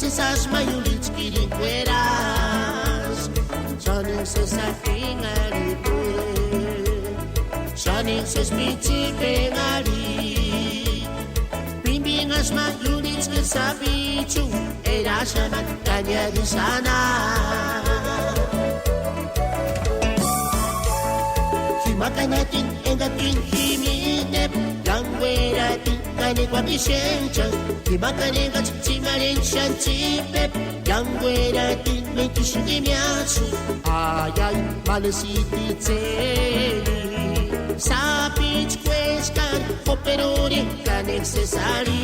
Esas mayulits kirinqueras Shanin se sapingari Shanin se spitsi pengari Bimbing as mayulits ke sabichu Era shamat kanya di sana Himakanatin engatin himinep Gangweratin kani kwa bishenchas Himakanenga chimarin shantipep Gangweratin mentishingi miasu Ayay malesiti tseli Sapich kweskan Hoperuri kanek sesari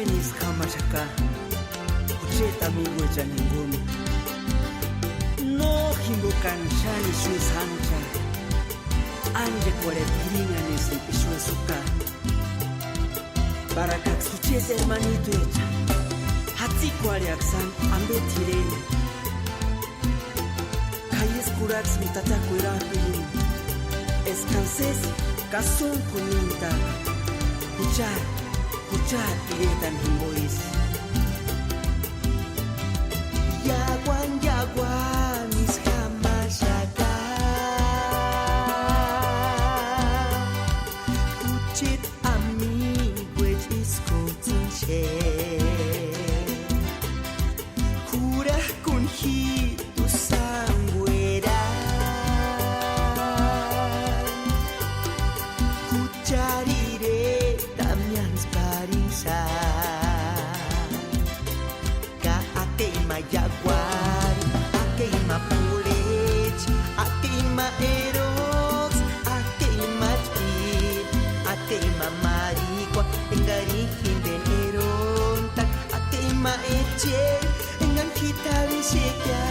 Suenis kamashaka Ucheta mingo ya ninguni No himbukan shani shuis hancha Anje kore pirina nisi ishue suka Barakat suchete hermanito echa Hatsi kwari aksan ambe tireni Kayes kuraks mitata kuira pilin Escanses kasun kuninta Huchar piretan himbois Yaguan mis kamashaka Kuchit ami which is kotinche Kura kun hitu sangwera Kucharire tamian sparisa Ka akeima jaguar Akeima pulich Akeima eros Akeima chpir Akeima marikwa Engarihin den erontak Akeima eche Engan kita viseka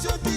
Yo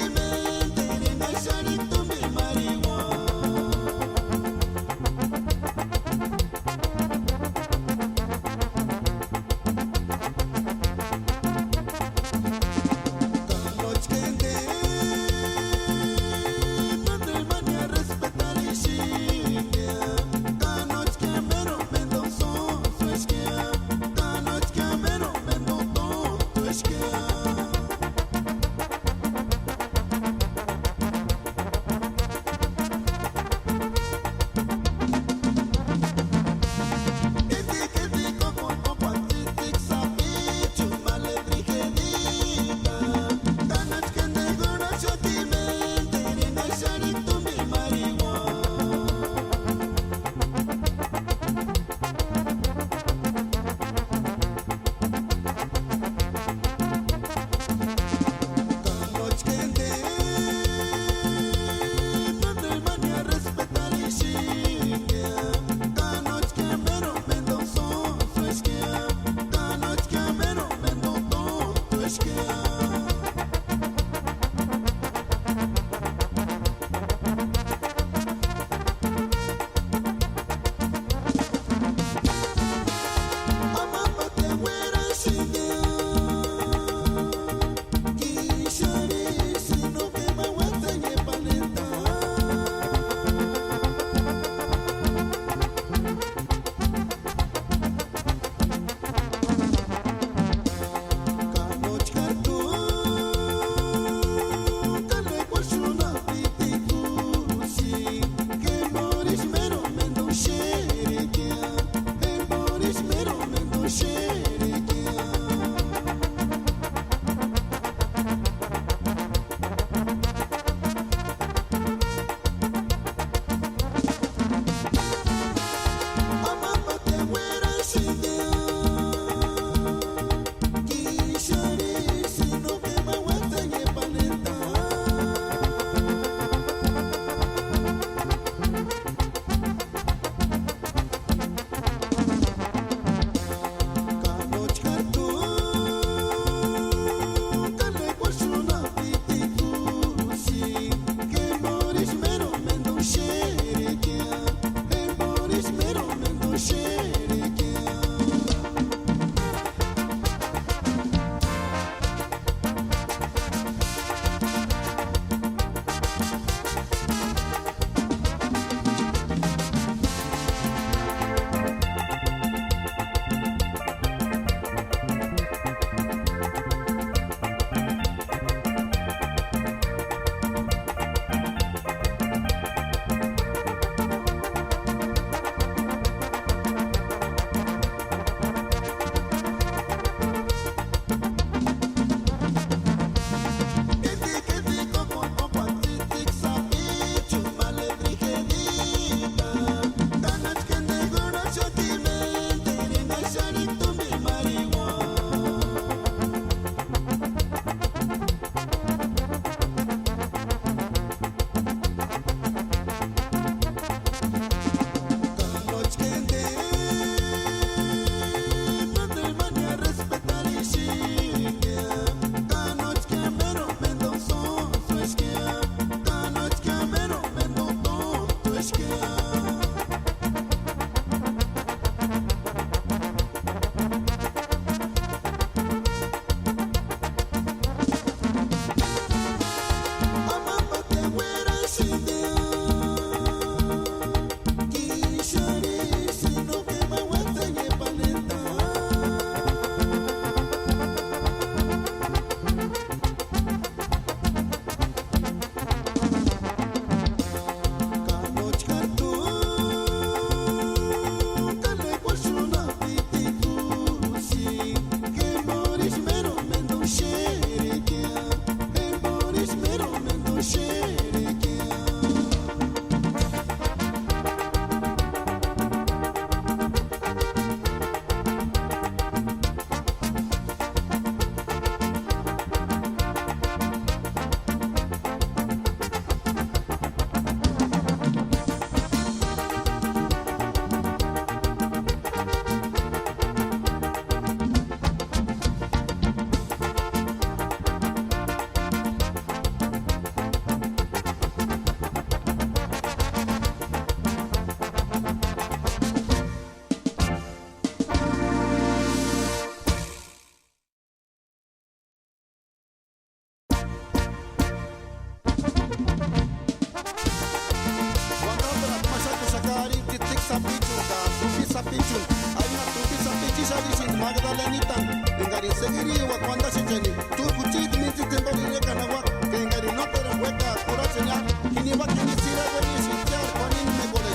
seguiriwa cuando se cheni tu kuchit mi titempo ni kanawa kengari no pero hueca pura señal y ni va que ni sira ni sincer con ni me gole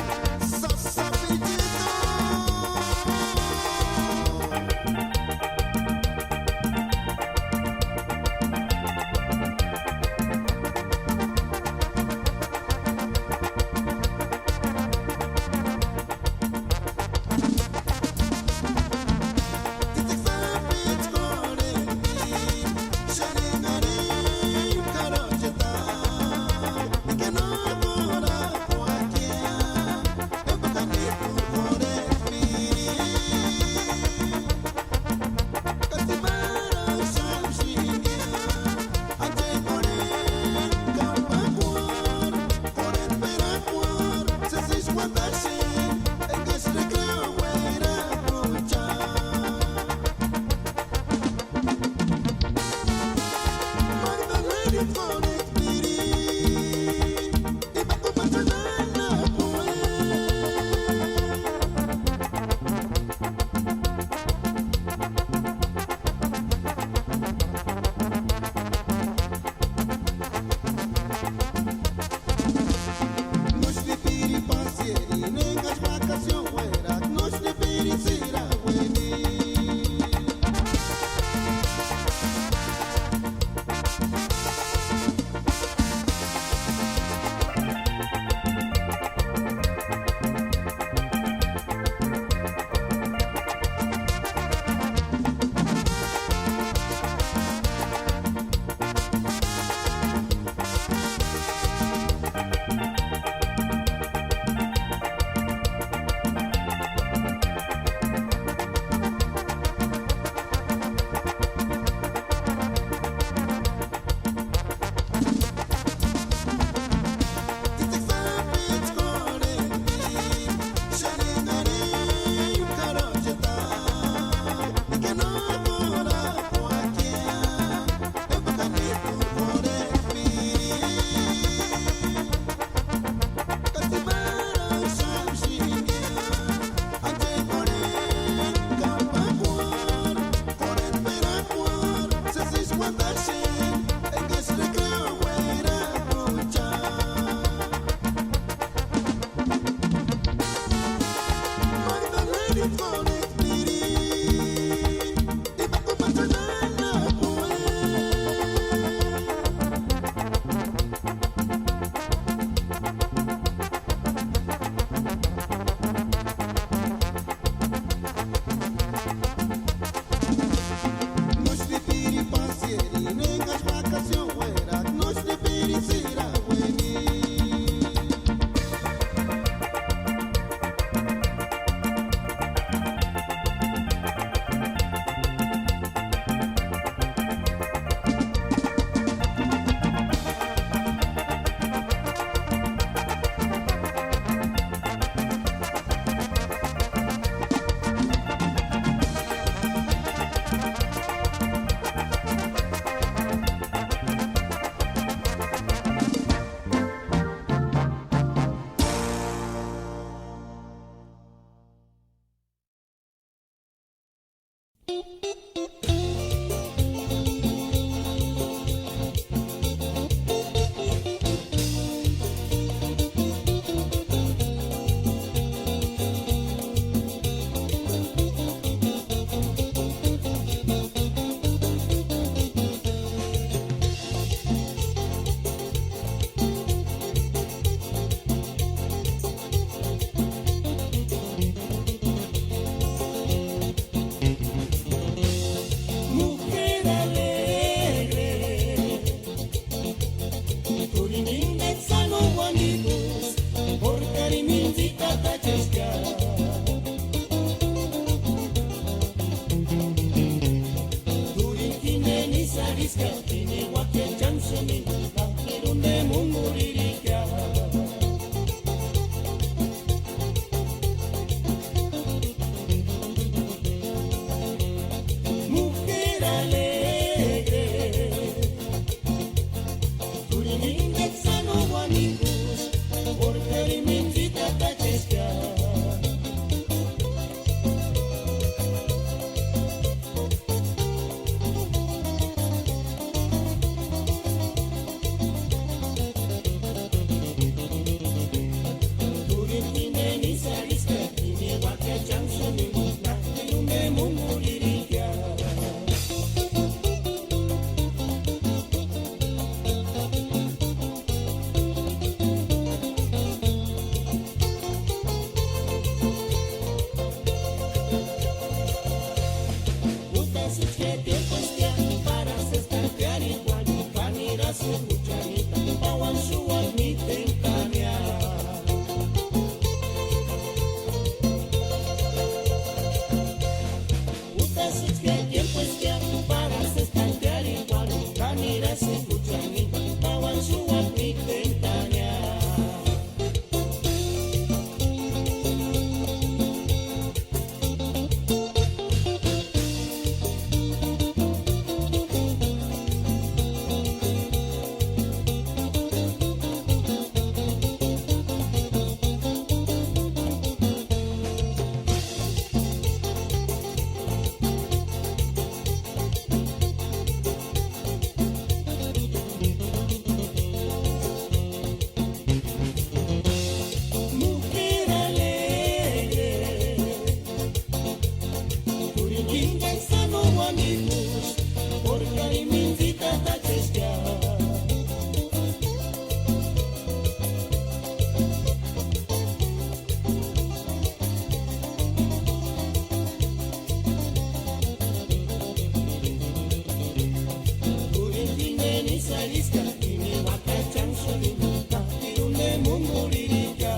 marisca ini wakacang sulimuka irune mumulirika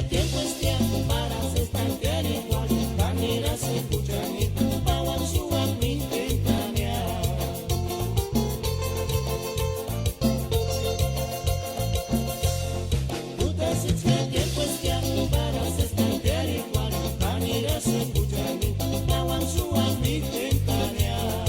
tiempo es tiempo para se estanquear igual Vanira se escucha ni pawan suak mi tentania Puta si tiempo es tiempo para se estanquear igual Vanira se escucha ni pawan suak mi tentania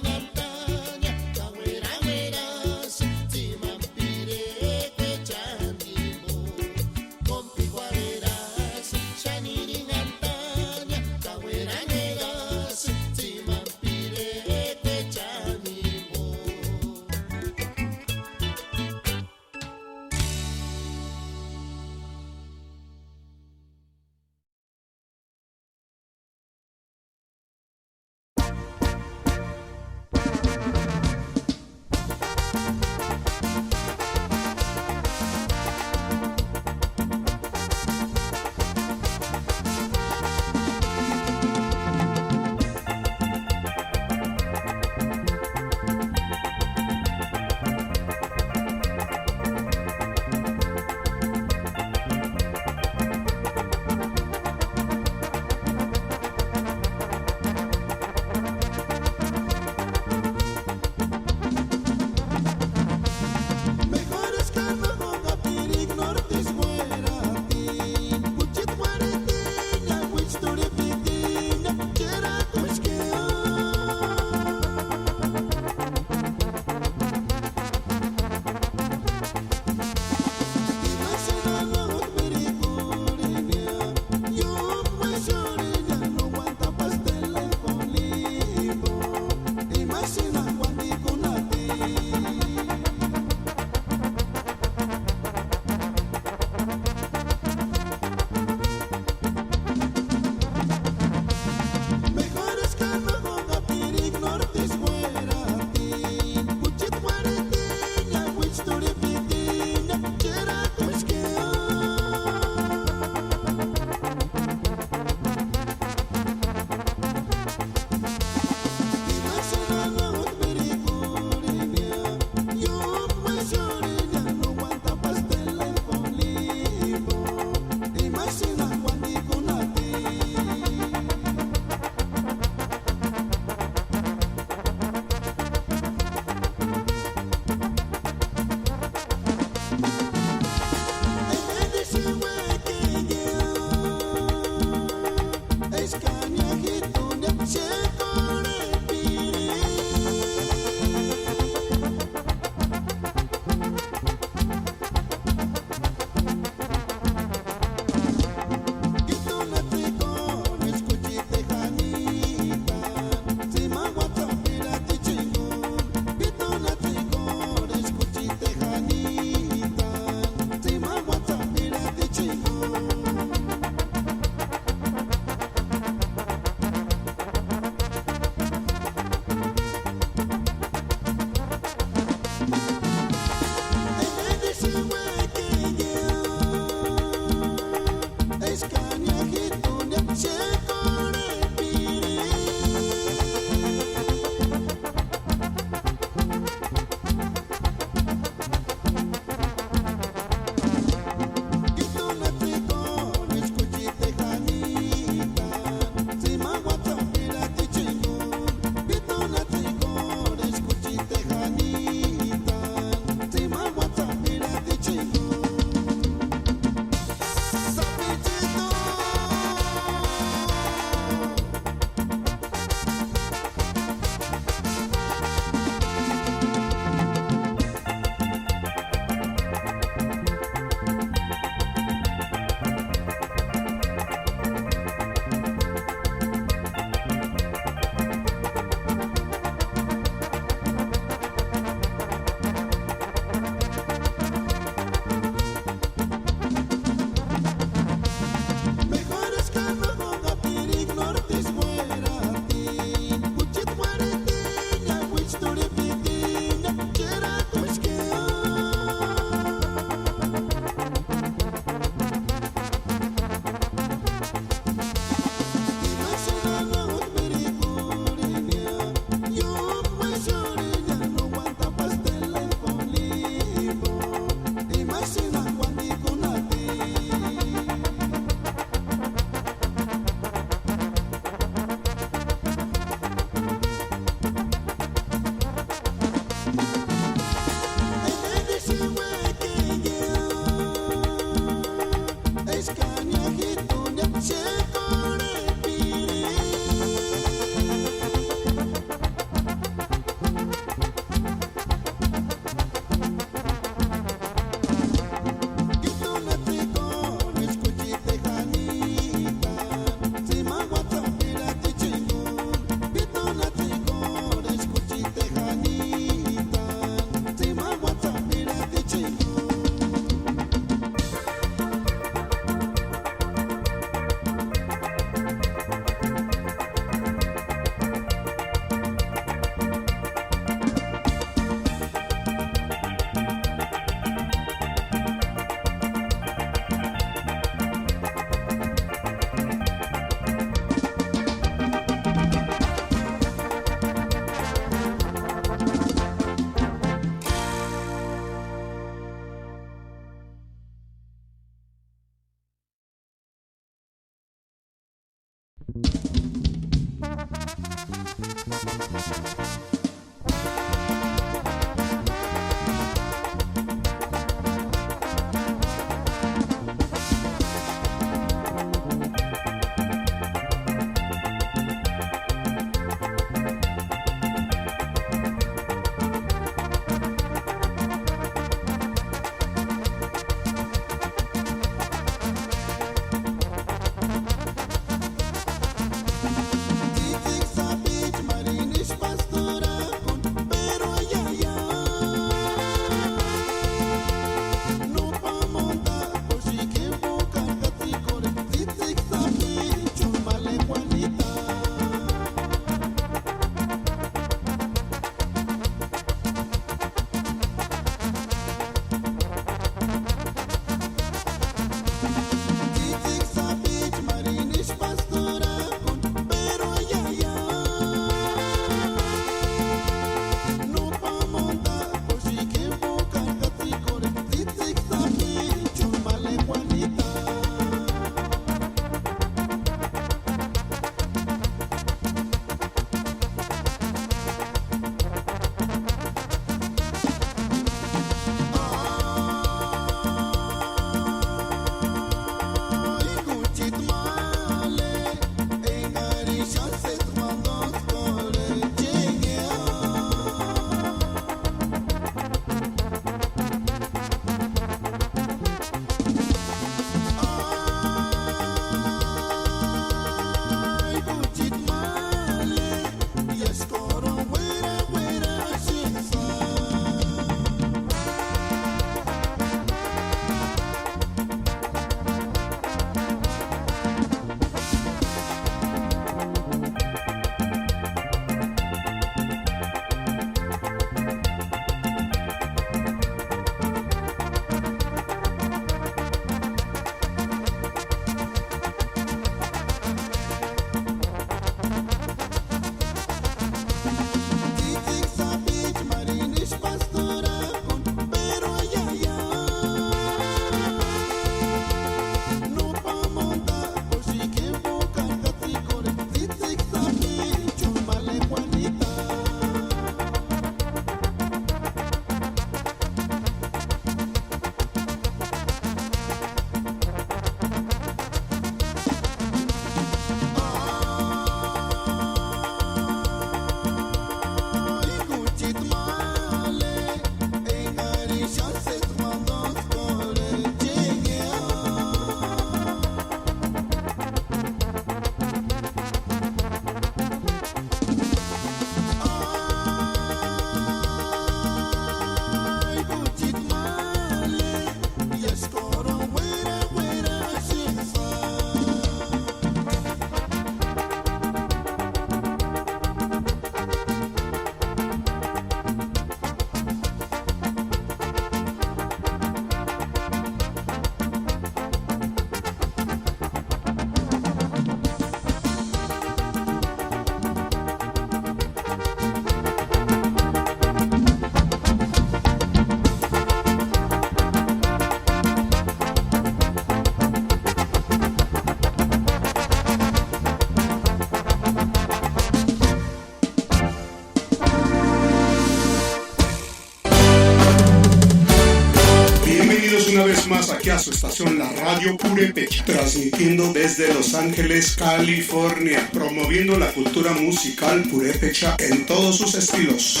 una vez más aquí a su estación La Radio Purépecha, transmitiendo desde Los Ángeles, California, promoviendo la cultura musical purépecha en todos sus estilos.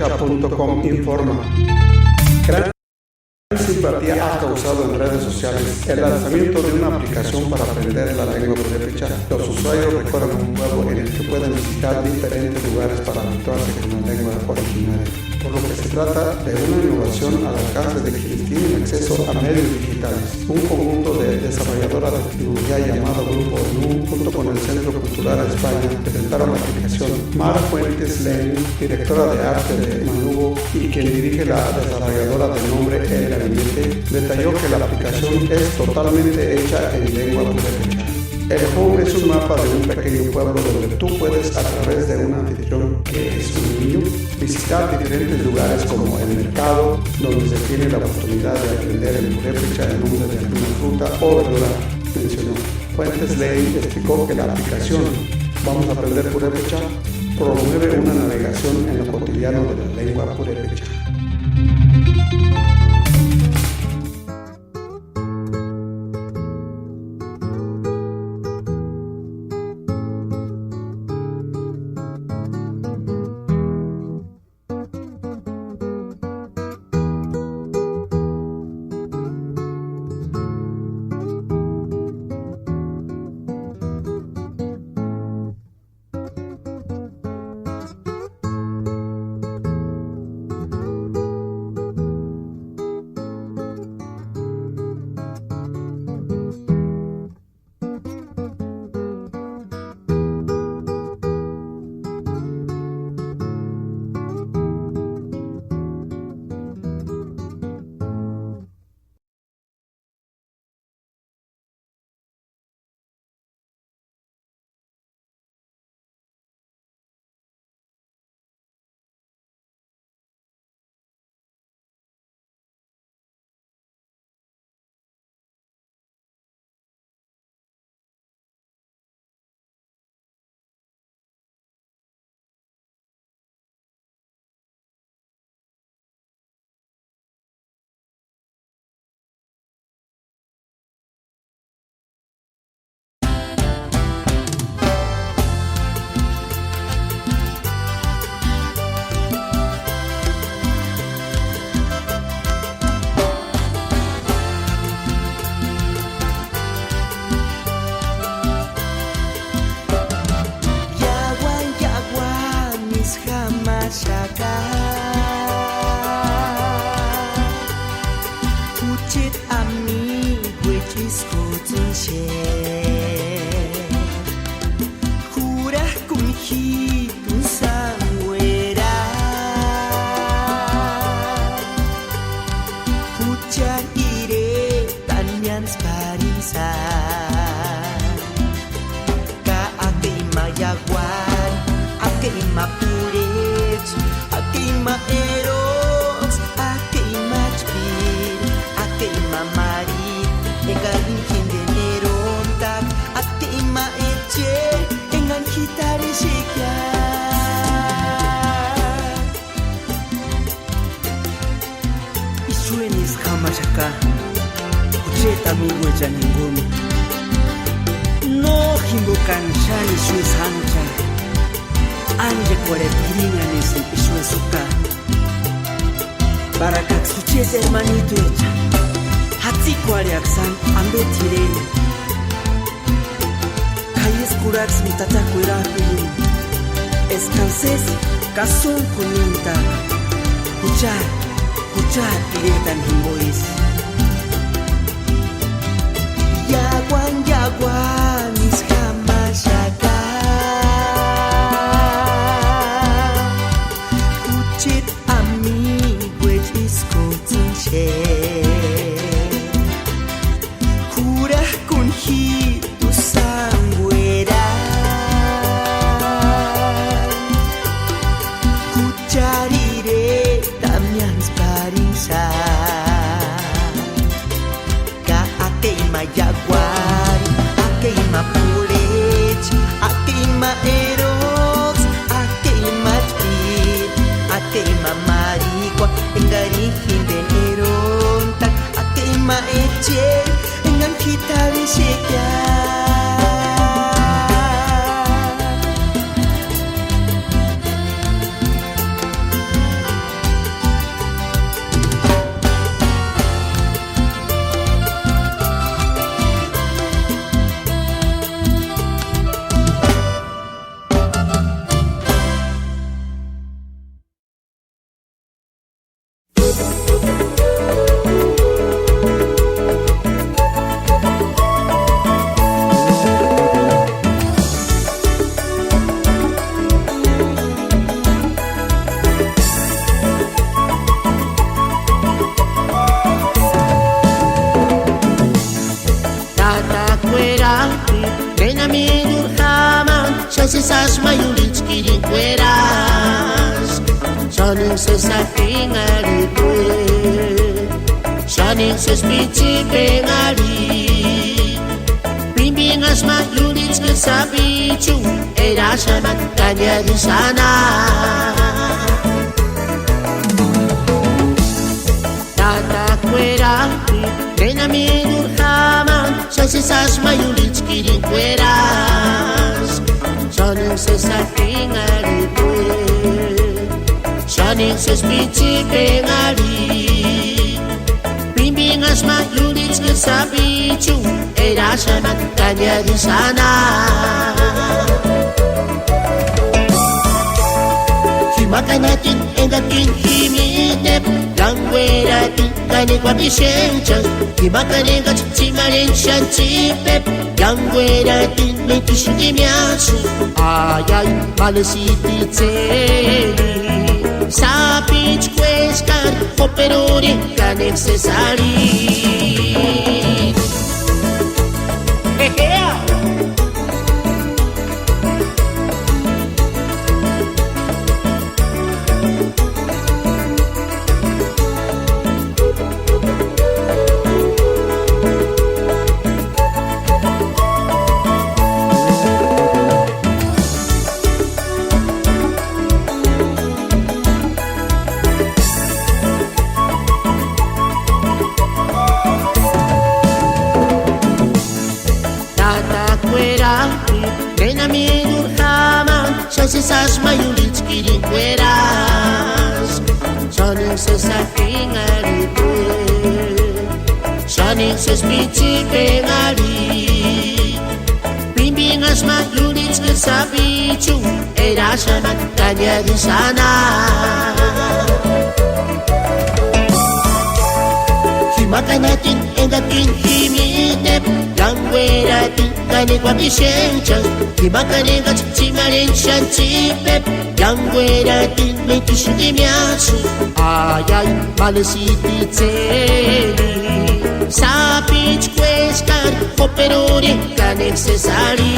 purepecha.com informa. Gran simpatía ha causado en redes sociales el lanzamiento de una aplicación para aprender la lengua purépecha. Los usuarios recorren un pueblo en el que pueden visitar diferentes lugares para habituarse con la lengua originaria, por lo que se trata de una innovación al alcance de quienes tienen acceso a medios digitales. Un conjunto de desarrolladoras de tecnología llamado Grupo ONU, junto con el Centro Cultural de España, presentaron la aplicación. Mara Fuentes Lenin, directora de arte de Manubo y quien dirige la desarrolladora de nombre El Gabinete, detalló que la aplicación es totalmente hecha en lengua purépecha. El Home es un mapa de un pequeño pueblo donde tú puedes, a través de un anfitrión que es un niño, visitar diferentes lugares como el mercado, donde se tiene la oportunidad de aprender el purépecha el nombre de alguna fruta o verdura, mencionó. Fuentes Ley explicó que la aplicación Vamos a aprender purépecha promueve una navegación en lo cotidiano de la lengua purépecha. Maricua, engari, jindenero. Sasisas mayulich kirincueras Shaning se sapingaritue Shaning se spichi pengari Bimbingas mayulich que sabichu Era shaman kanya di sana Tata cuerati Nena mi durjaman Sasisas mayulich kirincueras Shaning se sapingaritue Shaning se spichi pengari Bimbingas mayulich que sabichu Era shaman kanya di sana Himakanatin engatin himitep Gangweratin kani kwa bishencha Himakanenga chimarin shanchipep Gangweratin mentushingi miasu Ayay malesiti tseli Sapich kweskar Operuri ka necessari Sasisas mayulich kirincueras Shaning se sapingaritue Shaning se spichi pengari Bimbingas mayulich que sabichu Era shaman kanya di sana Himakanatin engatin himitep Gangweratin kani kwa bishencha Himakanenga chimarin shanchipep Gangweratin mentushingi miasu Ayay malesiti tseli Sapich kweskar Operuri ka necessari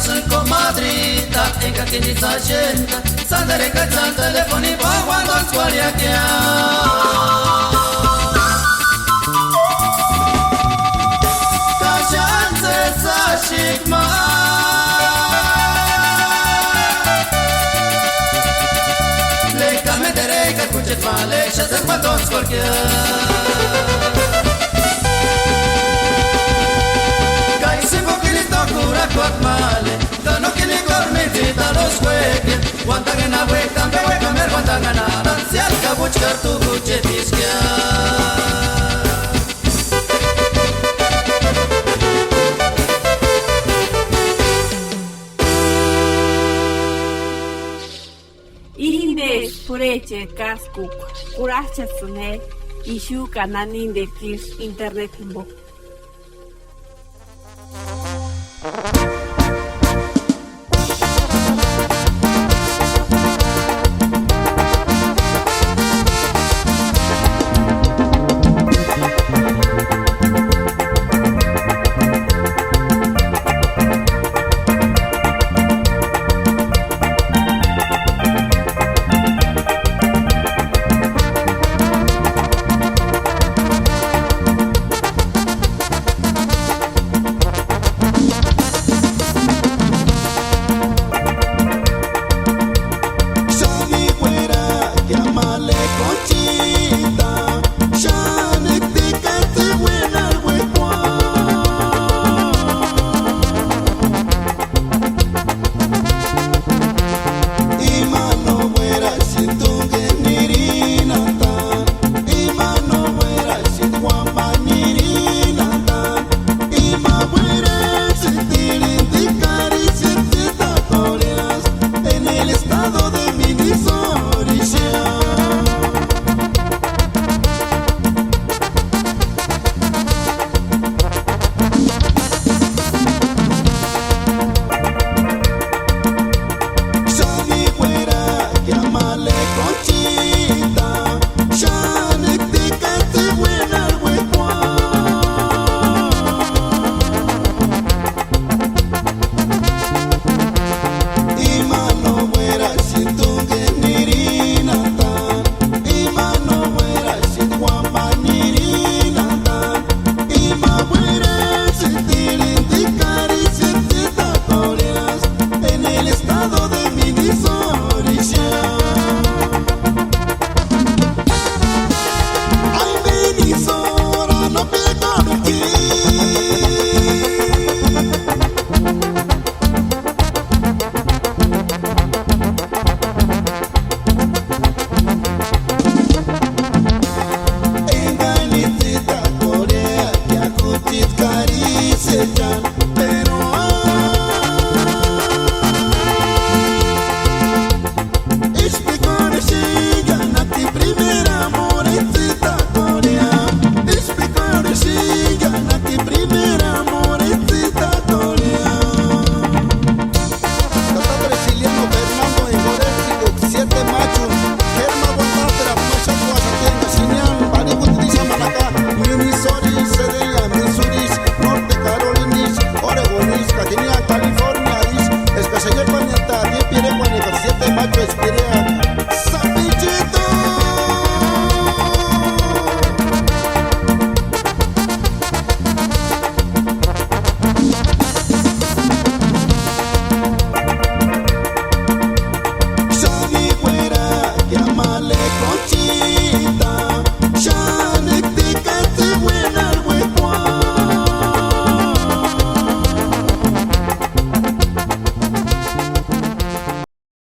sunt comadrita, enca chinița gente, sandere cățan telefonii, bagua doar scoaria chea. Ca șanțe să șicma, le-i de reică cu ce fale, și să-ți mă tot scorchea. Male, da no que ni gormitita los juegue, guanta que na vuelta, me voy a comer guanta ganada, si al cabuchcar tu buche tisquia. Irinde pureche kaskuk, kuracha sune, ishu kananin de kir internet mbo. California, es que señor Paneta, 10 pide 47 macho, espire